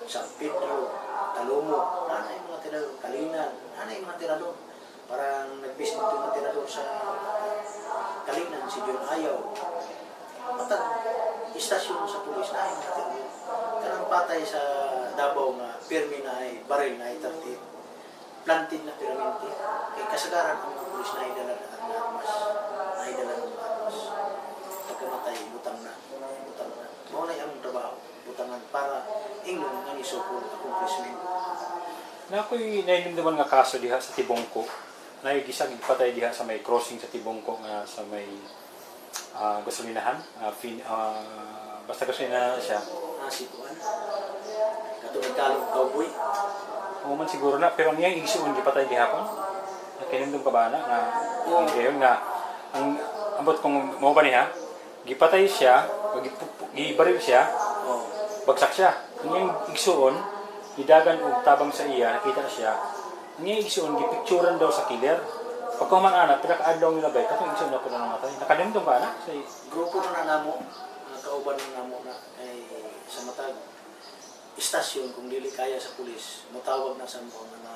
San Pedro, Talomo, na yung mga tirador, Kalinan, na yung mga tirador. Parang nag-business yung mga tirador sa Kalinan, si John Ayaw. Matag, istasyon sa pulis na yung mga tirador. Kanang patay sa Davao nga, pirmi na ay baril na ay 30. Planted na piraminte. Kaya kasagaran ang mga pulis na ay dala ng armas. Pagkamatay, butang na. Muna yung trabaho, butangan para ingnon nga isukol accomplishment. na ako'y nainimdaman nga kaso diha sa Tibongko. Naigisag patay diha sa may crossing sa Tibongko nga sa may gasolinahan. Basta gasolinahan siya. Situan. Katulad kalong cowboy. Oo man siguro na, pero ang iyang igisuon gipatay diha kon. Nakinindong ka ba na nga ang gayon nga ang ambot kung mo ba niya gipatay siya, gibaril siya, bagsak siya. Ang iyang igsuon gidagan og tabang sa iya, nakita na siya. Ang iyang igsuon gipicturean daw sa killer. Pagka man ana pinaka-adlaw nila bay, katong igsuon na ko na namatay. Nakadimdong ba na sa grupo na namo, kauban na namo na ay sa matag istasyon kung dili kaya sa pulis, motawag na sa mga mga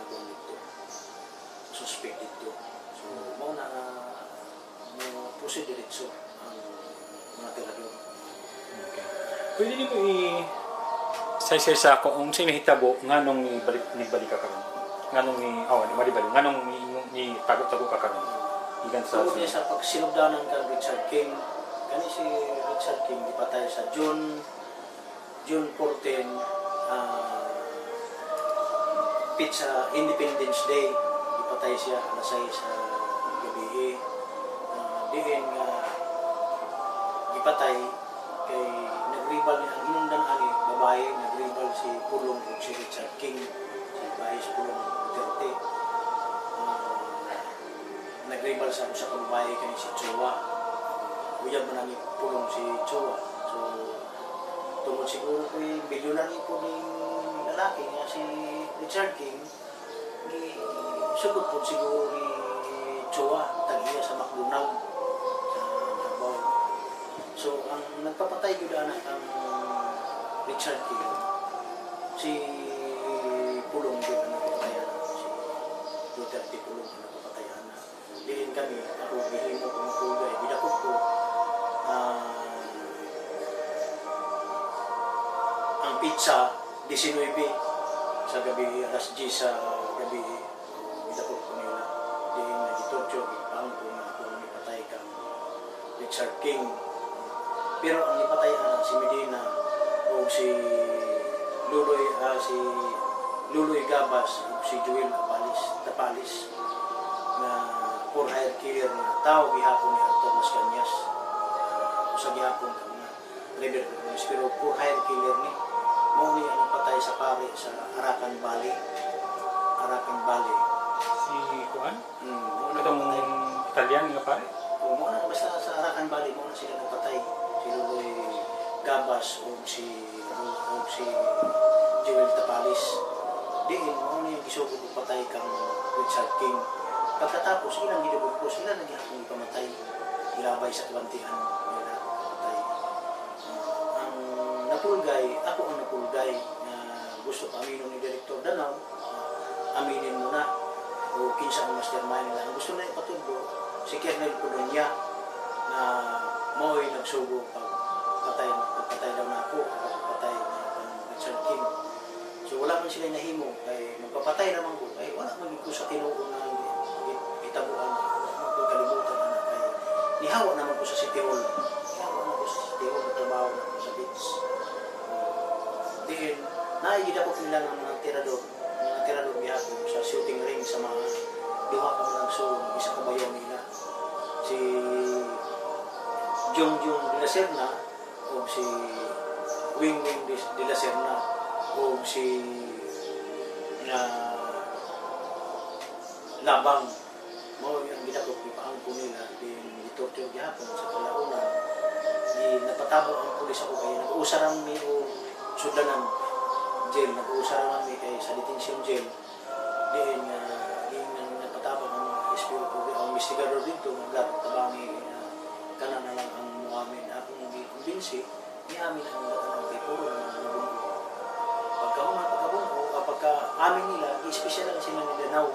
dito. Suspected to. So mo na mo proceed diretso ang mga tirador. Okay. Pwede niyo say sa ako kung sino hitabo nganong ni balik ka karon. Nganong ni malibali nganong ni tago-tago ka karon. Igan sa sa pagsinugdanan kang Richard King. Kani si Richard King gipatay sa June 14 pizza Independence Day gipatay siya alas 6 sa gabi. Diin nga gipatay kay nagribal niya ang hinungdan ani babae nagribal si Pulong ug si Richard King si Vice Pulong Duterte nagribal sa usa ka babae kay si Chua uyab man ni Pulong si Chua so tungod siguro ko'y bilyonaryo po ni lalaki nga si Richard King sugot po siguro ni Chua tagiya sa Macdonald sa Davao. So ang nagpapatay yun ang Richard King si Pulong din ang napapatayan si Duterte Pulong ang napapatayan diin kami ako bihimo ko magkulay bidakot ko ang pizza 19 sa gabi alas 10 sa gabi bidakot ko nila diin na gitorture ipang ko na ako nipatay kang Richard King pero ang ipatay si Medina o si Luloy Gabas o si Joel Tapalis na for hire killer na tao gihapon ni Arthur Las Cañas sa gihapon ka mga leader pero for hire killer ni mo ni ang patay sa pare sa Arakan Valley si Kuan katong Italian nga pare mo na basta sa Arakan Valley mo na sila napatay si Luloy Gabas o si Joel Tapalis diin mo na yung gisugod o patay kang Richard King pagkatapos ilang gilubog ko sila nagyakong ipamatay ilabay sa kabantihan nila patay ang napulgay ako ang napulgay na gusto pa amino ni Director Danao aminin mo na o kinsa ang mastermind nila ang gusto na ipatubo si Kernel Pudonya na mo'y nagsugo pagpatay daw na ako pagpatay na Richard King so wala man sila nahimo kay magpapatay naman ko ay wala man ko sa tinuo na itabuan ako kalibutan na kay nihawa naman ko sa City Hall. Nihawa naman ko sa City Hall, trabaho na ko sa beach. Diin, naigid ako nila ng mga tirador gihapon sa shooting ring sa mga duha ka mga nagsuon, isa ka bayaw nila. Si Jongjong de la Serna o si Wing de la Serna o si Labang mo yung gidakop ipaangko nila din gitorture gihapon sa kalaunan di napatabo ang pulis ako kaya nag-uusaran mi o sudanan jail nag-uusaran mi kay sa detention jail din napatabo ang SPO ko ang investigador dito nagtabangi kana na lang ang muamin akong gi-convince ni amin ang datanang kay puro naman pagka amin nila i-special lang sila ni Danao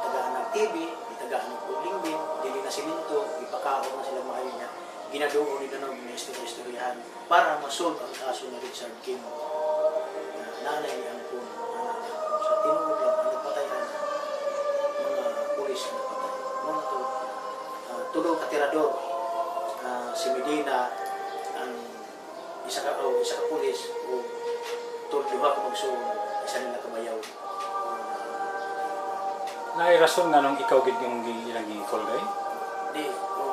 itagaan ng TV, itagaan ng Pulingbin, dili na siminto, ipakaon na sila maayon niya. Ginadoon nila ng istoryahan para masolve ang kaso ni Richard Kim. Nanay niya ang puno. Sa tinulog lang, ang nagpatayan mga pulis na napatay. Mga to, tulong katirador, si Medina, ang isa ka pulis, o tulduha ka magsuon, isa nila kamayaw. Nairason nga nung ikaw gid yung ilang gi-call kay? Di,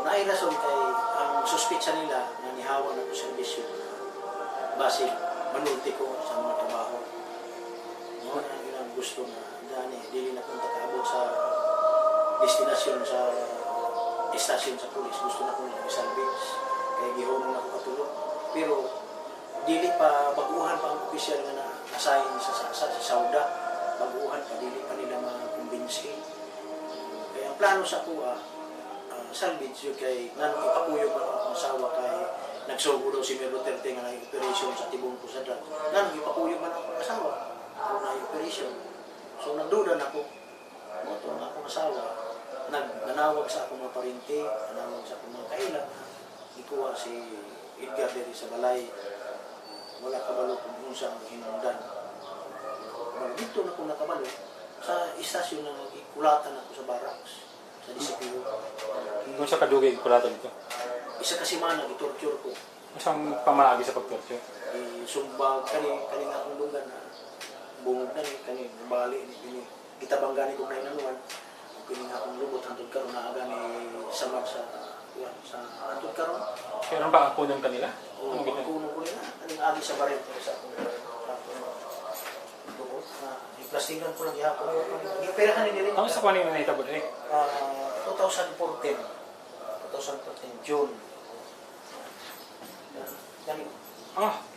nairason kay ang suspitsa nila na nihawa na ko sa bisyo base manulti ko sa mga trabaho. Mo na ang gusto na dani dili na punta kaabot sa destinasyon sa estasyon sa pulis gusto na ko nila salvage kay gihon na ko katulog pero dili pa baguhan pa ang opisyal nga na-assign sa Sauda baguhan pa dili pa nila makumbinsi kaya ang plano sa kuha salvage yun kay nanong ipakuyog pa ang asawa kay nagsugo daw si Mel Duterte nga na-operation sa tibong ko sa drug nanong ipakuyog pa ang asawa kung na-operation so nagduda na ko moto na akong asawa nanawag sa akong mga parinti nanawag sa akong mga kailang ikuha si Edgar diri sa balay wala kabalo kung unsa ang hinungdan dito na kung nakabalo sa istasyon na ikulatan ako sa barracks sa DCPO. Kung sa kadugay kulatan dito? Isa kasi mana gitorture ko. Isang pamaagi sa pagtorture? Sumbag kani akong lugar na bungod na kani bali ni gitabanggan ko na inanuan kini akong lubot hangtod karon na aga ni samad sa hangtod karon. Pero ba ang kunon kanila? Ang kunon ko nila aning agi sa baril sa akong plastikan ko lang ihapon. Giperahan ni Ano sa kunin na nahitabo eh? 2014 June.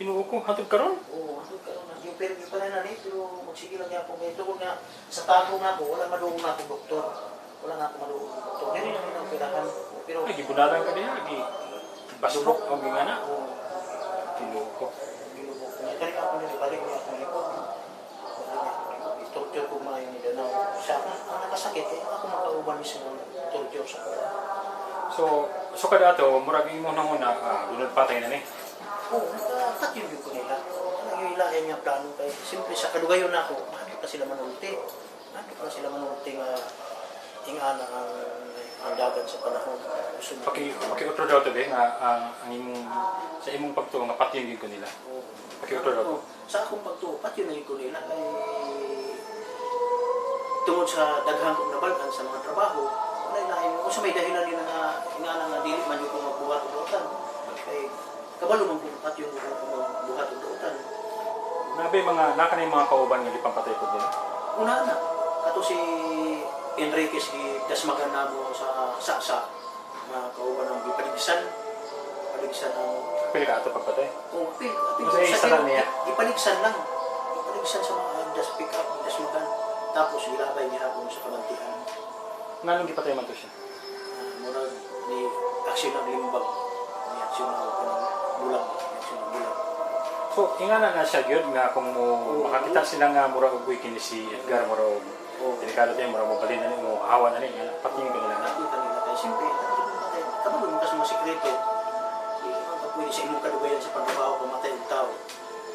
Pinuo ko hantod karon? Oo, hantod karon na. Yung pero pa na ni pero magsige lang ihapon kay tungod nga sa tago na ako wala maduong na ako doktor. Wala na ako maduong doktor. Dili na ang operahan pero ay gibunaran ka diha gi basbok ang gingana. Pinuo ko. Kani ako ni balik ni ako lipot. Torture ko maayo ni Danao. Siya ang nakasakit ako makauban ni sa torture sa ko. So kada ato murag imo na muna dunod patay na ni. Oo, nakapatyong ko nila. Yung ilayan niya plano kay simple sa kadugayon na ako. Ano pa sila manulti? Ano pa sila manulti nga ingana ang dagat sa panahon. Paki-utro daw to nga ang imong sa imong pagtuo nga patyong ko nila. Paki-utro daw to. Sa akong pagtuo patyong ko nila kay tungod sa daghang kong nabalkan sa mga trabaho, wala ilahin kung sa may dahilan nila nga ingana nga dili man yung magbuhat o dotan. Kay kabalo man kung pat yung magbuhat o dotan. Nabi mga naka na yung mga kauban nga di pampatay ko din. Una na, kato si Enriquez dasmagan namo sa saksa mga kauban ng paligsan ang Pili ka ato pagpatay? Oo, Kasi isa lang niya. Ipaligsan lang. Ipaligsan sa mga pick up, dasmagan. Tapos ilabay niya ako sa kabantian. Nganong gipatay man to siya? Murag ni aksyon ng limbag. Ni aksyon ng bulag. So, ingana na siya gyud nga kung makakita sila nga mura og kini si Edgar mura og delikado tayo mura mo balin na mo hawa na ni patingin ko nila. Nakita nila kay siyempre kabalo mo kasi mga sekreto. Hindi ka pwede sa inyong kadugayan sa pagtrabaho pamatay ng tao.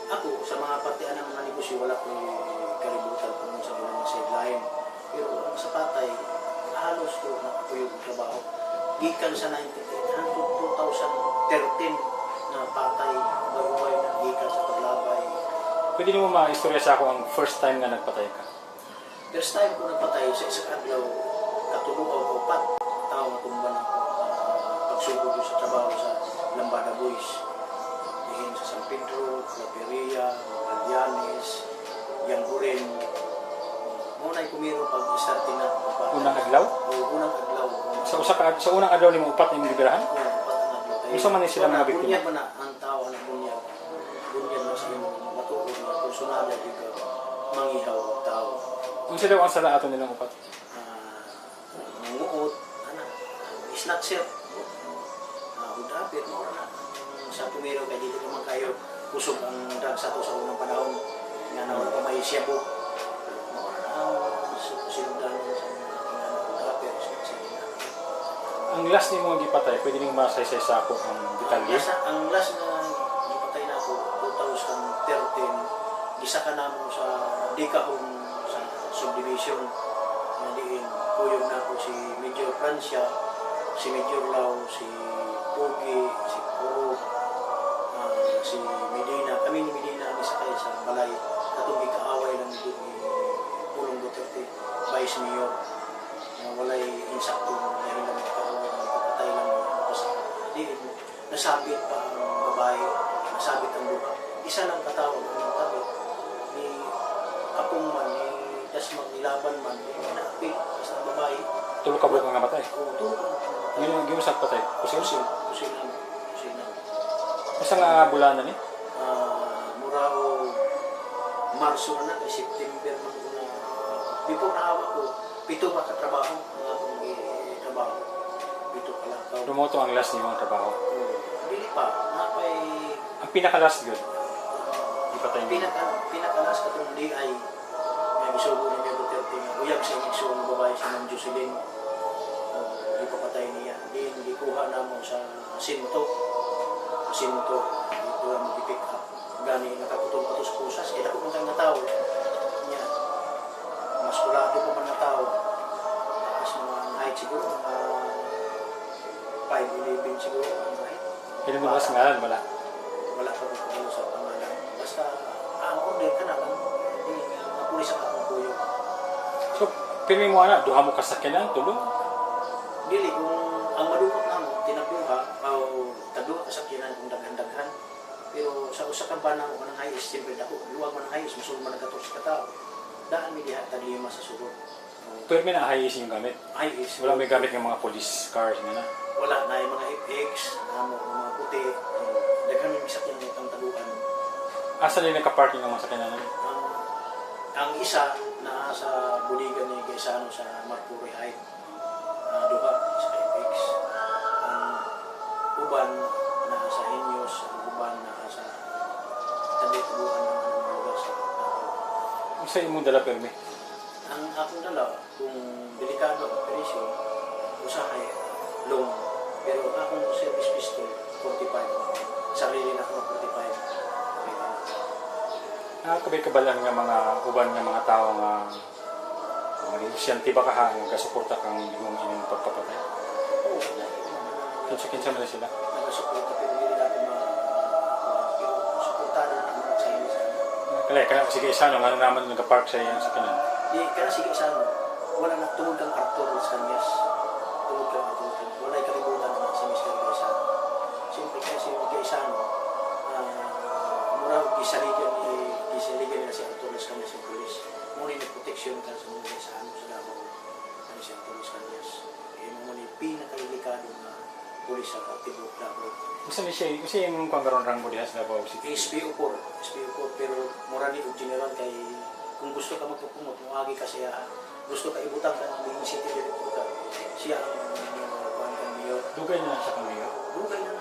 Ako sa mga partian ng mga negosyo wala ko kaributan kung sa mga sideline. Pero sa patay, halos ko na ako yung trabaho. Gikan sa 1998 hangtod 2013 na patay, baruhay na gikan sa paglabay. Pwede mo ma-istorya sa ako ang first time nga nagpatay ka? First time ko nagpatay sa isang adlaw, katuluaw ko pat, tao na tumban ako, pagsugod ko sa trabaho sa Lambada Boys. Dihin sa San Pedro, Claveria, Magallanes, Yanguren. Muna'y kumiro pag-starting na. Unang adlaw? Oo, unang adlaw. Sa unang adlaw ni mo upat na liberahan? Oo, upat na adlaw. Unsa man ni sila mga biktima? Bunyag man na, ang tao na bunyag. Bunyag na sa iyong matuon na personal na dito, mangihaw ang tao. Unsa daw ang sala ato nilang upat? Manguot, snatcher. Udapit mo na. Sa tumiro kay dito naman kayo kusog ang drugs sa to sa unang panahon. Nga naman pa may siyabo. Sinundan sa udapit. Ang last ni mo gipatay, pwede nimo masaysay sa ako ang detalye? Ang last na gipatay na ako 2013, gisaka na mo sa Dikahong sa subdivision. Diin, kuyog na ako si Major Francia, si Major Lau, si Pogi, si Puro, si Medina. Kami ni Medina ang isa kayo sa balay. Katong ikaaway lang ni Pulong Duterte, Vice Mayor. Walay insakto dahil lang ikaaway lang, kapatay lang. Nasabit pa ang babae, nasabit ang lupa. Isa lang katawag ng tabi ni Apong man, ni Dasmang, nilaban man, ni naapit sa babae. Tulog ka ba kang namatay? Oo, tulog ka namatay. Ngayon yung sa patay? Kusin? Kusin lang. Isa nga bulan na ni? Murao Marso na kay September man ko na. Before na hawak ko, 7 ba katrabaho ang akong trabaho. 7 ka lang. Lumoto ang last ni mga trabaho. Dili pa. Napay Ang pinaka-last yun? Ipatay niyo? pinakalas katong di ay may gisugo ni Mayor Duterte nga uyab sa inyeksyon ng babae si Ma'am Jocelyn. Di pa patay niya. Di kuha na mo sa Sinto. Ito lang mag-pick up. Gani nakaputong patos pusas. Kaya ako kung na tao. Niya. Maskulado pa man na tao. Tapos mga height siguro. 5'11" siguro ang height. Ilan mo mas ngalan? Wala. Wala pa rin kung sa pangalan. Basta ang order ka na lang. Hindi napulis ang akong kuyo. So, pirmi mo na, duha mo kasakyanan, tulong? Dili, kung ang madukot na mo, tinabuha, o tagduha kasakyanan kung daghan-daghan. Pero sa usa ka banang o ng highest, siyempre dako, luwag man ang highest, musulman man ang 14 ka tao. Daan mi diha talima sa sulod. Pirmi na highest yung gamit. Highest. Wala may gamit ng mga police cars nga na. Wala na yung mga FX, mga puti, daghan yung sakyan ng ang taguan. Asa din nagka-parking ng mga sakyanan namin? Ang isa na sa buligan ni Gaisano sa Marpuri Height, duha sa FX. Ang uban na sa Inyos, ang uban na sa tabi-tabuhan ng mga lugar sa Isa yung mong dala pirmi? ang akong dala, kung delikado ang operasyon, usahay, long. Pero akong service pistol, 45. Sarili na ako 45. Nakakabay-kabalan nga mga uban nga mga tao nga mga negosyante ba ka ha, nagkasuporta kang imong inyong pagpapatay? Oo, Kinsa man sila? nagasuporta pero hindi natin suportado na naman sa inyo. Kaya sige isa no, nga naman nagka-park sa iyang sakyanan. Di, kaya sige sa wala na tungod kang Arthur Las Cañas. Tungod kang Arthur. Wala yung kalibutan naman si Mr. Gaisano. Siyempre kaya si Gaisano, mura gisaligan nila si Arthur Las Cañas yung polis. Muna yung proteksyon ka sa mga Gaisano sa Davao. Ano si Arthur Las Cañas. Kaya muna yung pinakadelikado na polis sa Tibok Davao. Gusto niya yung kanggaron rang mo diha sa Davao City? SPO4, pero mura ni General kay kung gusto ka magpupungot, muagi ka siya, gusto ka ibutang ka ng city director ka, siya ang mayor. Dugay na sa kamiyo? Dugay na,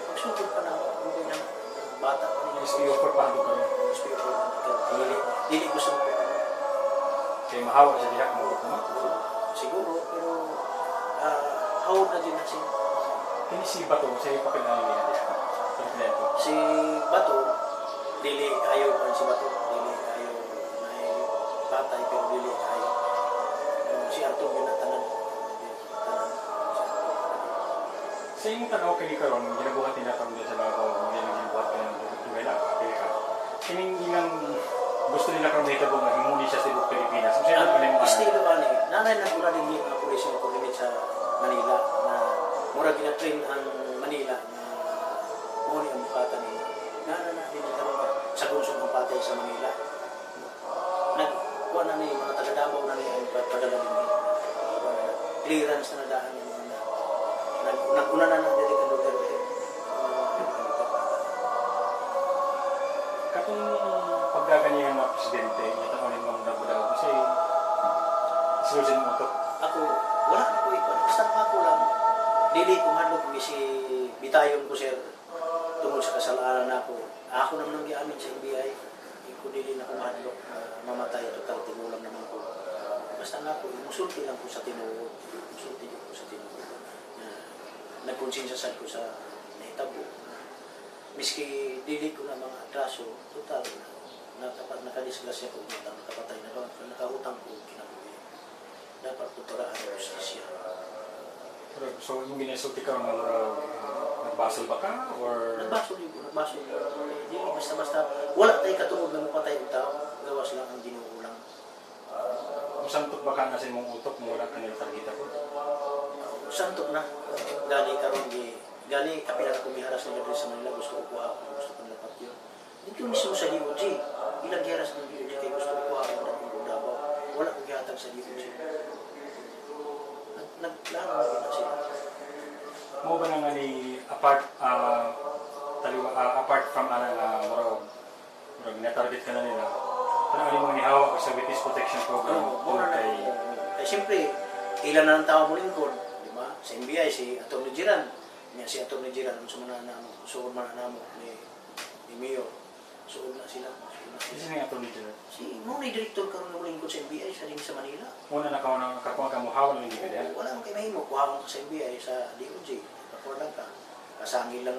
pagsugod pa na, dugay na, bata pa niya. SPO4 pa dugay. SPO4 dili gusto mo pa. Kaya mahawa sa diha mo ko naman? Siguro, pero hawad na din na siya. Kini si Bato, sa iyo papel na niya diha. Si Bato, dili ayaw pa si Bato, dili ayaw may patay pero dili ayaw. Si Arthur yun natanan. Sa inyong tanaw kay karon, ginabuhat nila karon sa Davao, hindi nang ginabuhat ka ng Dubai lang, apil ka. Kining ilang gusto nila karon dito kung himuli siya sa ibang Pilipinas. Kasi ang ilang Estilo ba ni? Nanay na mura din yung mga pulis yung community sa Manila na mura gina-train ang Manila na muna ang bukata nila. Nanay na din karon ba sa gunsong ang patay sa Manila. Nagkuha na ni mga taga-Davao na niya ang padala nila. Clearance na nadaan yung mga naguna na na dito ka Duterte. katong paggaganyan ng mga presidente, ito ang mga nagbudaw kasi sinusin mo ito. Ako, wala na ko ito. Basta ako lang. Dili kung ano kung si bitayon ko sir tungkol sa kasalanan na ako. Ako naman ang giamin sa NBI. Iko dili na kung hadlok mamatay total tigulang naman ko. Basta nga ako, musulti lang ko sa tinuod. Musulti lang ko sa tinuod. Nagkonsensya sad ko sa nahitabo. Miski dili ko na mga atraso, total nakadisgrasya ko, nakapatay na nakautang ko kinabuhi. Dapat ko paraan ang justisya. So, yung minasulti ka ng nagbasol ba ka? Or... Nagbasol yun. Hindi, basta-basta. Wala tayo katungod na mapatay ang tao. Gawas lang ang dinuulang. Kung santok ba ka nasa mong utok mo, wala ka nagtargita ko? Santok na. Gali kapilan ako miharas na gano'n sa Manila. Gusto ko kuha ako. Gusto ko lapat yun. Dito mismo sa DOJ. Ilang giharas ng DOJ kaya gusto ko kuha ako ng Davao. Wala kong gihatag sa DOJ. Naglaro na gina sila. Mo ba nga ni apart from murag na-target ka na nila, parang aling mga nihawa ko sa Witness Protection Program Muna na. Eh, siyempre, ilan na ng tao mo lingkod, di ba? Sa NBI, si Atty. Jiran. Si Atty. Jiran, suod man na mo ni Mayor. Suod na sila. Isa nga ito nito. Si Muna director karon ng lingkod sa NBI sa Manila. Muna nakakuha ka mo hawa ng hindi ka dyan. Wala mong kay mahimo, kuha ka sa NBI sa DOJ. Kapag lang ka. Kasangil lang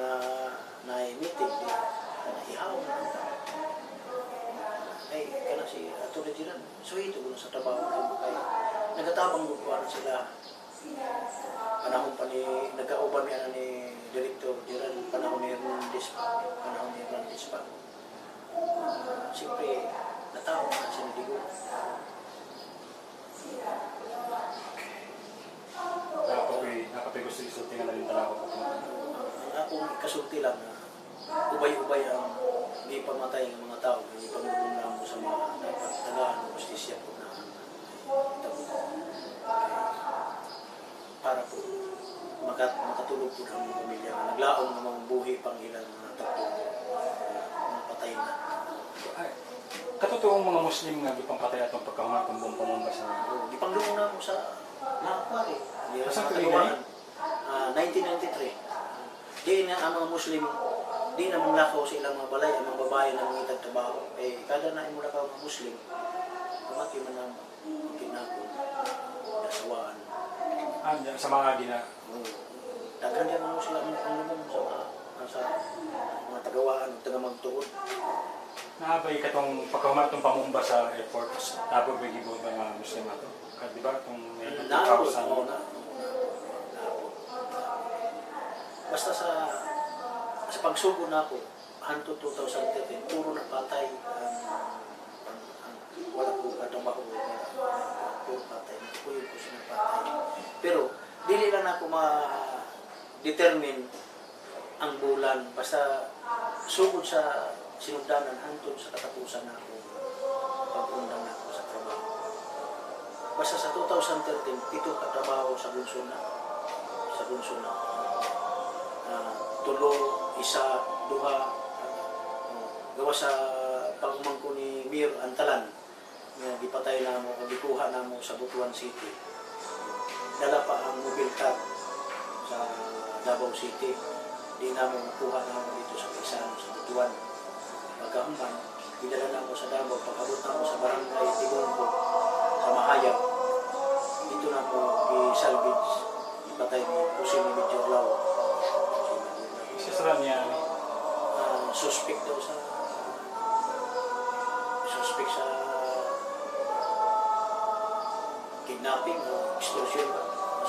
na meeting. Ihaw na lang ka. Ay, kaya si Atty. Jiran. So ito sa trabaho na kay nagatabang bukuan sila. Panahon pa ni nagkauban niya ni Director Jiran, panahon ni Hernandez pa. Siyempre, natawag na siya ni Digo. Nakapay gusto isulti nga na rin talaga ko. Ako kasulti lang na ubay-ubay ang hindi pamatay ng mga tao, hindi pamulong na mo sa mga dapat tagaan ng justisya po na para po makatulog po ng mga pamilya na naglaong ng mga buhi pang ilang mga takbo mga patay na. Katotoong mga Muslim nga gipampatay atong pagkahumatong bumpamamba sa... Di panglungo na mo sa mga pare. Saan tuloy na 1993. Di na ang mga Muslim, di na mong lakaw sa ilang mga balay, ang mga babae na mga itagtrabaho. Eh, kada na mo lakaw mga Muslim, kumati man ang kinako, nasawaan. Sa mga gina... Daghan din mo sila ang panglungo sa mga tagawaan, taga-magtuod. Naabay katong pagkahumatong pamumba sa airport, tapos may gibot ng mga Muslim ato. Di ba? Itong 2,000... Basta sa pagsugod na ako, hanto 2013, puro na patay wala ko katrabaho, puro patay, puro ko siya patay. Pero, dili lang ako ma-determine ang bulan, basta sugod sa sinugdanan, hantod sa katapusan na ako, pag-undang na ako sa trabaho. Basta sa 2013, 7 katrabaho sa bunso na. Tulo, isa, duha, gawa sa pag-umangko ni Mir Antalan, na gipatay na mo, gikuha na mo sa Butuan City. Dala pa ang mobile car sa Davao City. Di na mo nakuha na mo dito sa Quezon, sa Butuan. Pagkahuman, dinala na mo sa Davao, pagkabot na mo sa Barangay Tigonggo, sa Mahayag. Dito na mo i-salvage, ipatay mo, kusin ni Major Lau. Sisra niya, suspect sa kidnapping o extortion.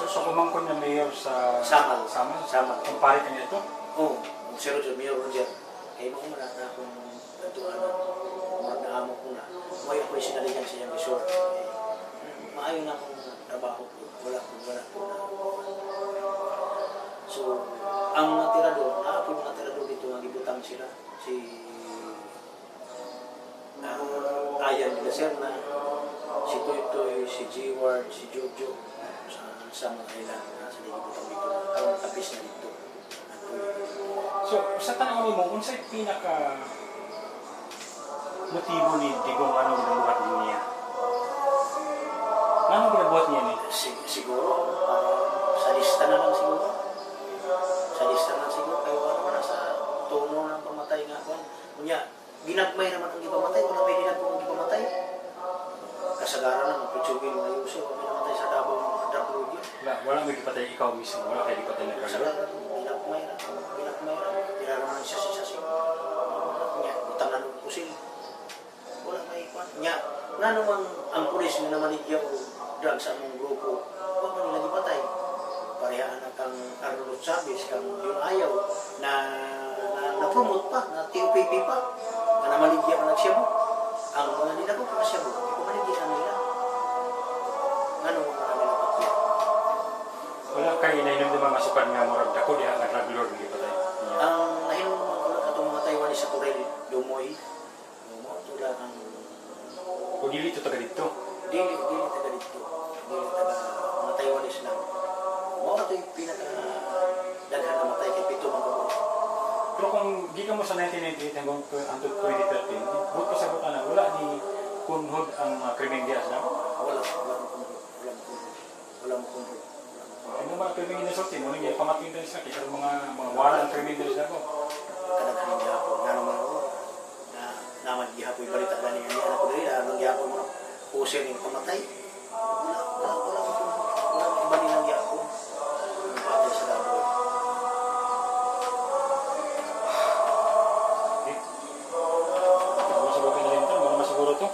So kumangkon na mayor sa Samal. Samal. Samal. Ang pare kanya ito. Oo, si Roger, Mayor Roger. Kaya mo na akong katuan na magnaamok ko na. May ako'y sinalihan siya ng resort. Maayon na akong trabaho ko. Wala ko na. So, ang natira doon, naapoy mga natira doon dito, ang ibutang sila. Si Ayan nila sir na si Toy, si G-Ward, si Jojo sa mga ilan na sa ibutang dito. Karong tapis na dito. So sa tanong mo, unsay pinaka motibo ni Digong ano ginabuhat niya? Ano ginabuhat niya ni? Siguro, sa lista na lang siguro. Sa lista na lang siguro. Kaya wala naman sa tono ng pamatay nga ako. Kunya, ginagmay naman ang ipamatay. Wala may ginagmay ang ipamatay. Kasagaran na, magpitsugin mga yuso. Kami namatay sa Davao ng drug lord yun. Wala may gipatay ikaw mismo. Wala kayo gipatay na drug lord. Kasagaran, ginagmay na. Tinaraman siya siya. Kunya, utang na nung pusil. Wala may ikwan. Kunya, nga naman ang pulis na namaligya o drug sa among grupo, huwag man nila gipatay. Parehaan na kang Carlos Chavez, kang yung ayaw, na-promote pa, na TOPP pa, na namaligya pa nagsiyabu. Ang mga nila ko pa siyabu, hindi ko maligyan nila. Nga naman mga nila patya. Wala kayo inainom din mga masukan nga murag dako diha nga drug lord gipatay. Ang nahinom mga kulat atong mga Taiwanese sa Corel, Lumoy, tulad ang O dili ito taga dito. dili taga dito. Dili taga mga Taiwanese lang. Mga ito yung pinaka-daghan na matay kay Pito Magabo. Pero kung di ka mo sa 1998 hanggang 2013, buot ka sa buta na wala ni kunhod ang krimen diya sa Wala mo kumpul. ano mga krimen ginasulti mo nang pamating din sa kaya mga wala ang krimen din sa ko. Kadaghan niya ako. Nga naman ako. Naman gihapon yung balita na niya. Anak ko rin, anong gihapon mo? Pusin yung pamatay. Wala mo kumpul. Wala mo iba nilang gihapon. Ang patay sa Davao. Okay. Siguro sa bagay na rin ito, wala masiguro to.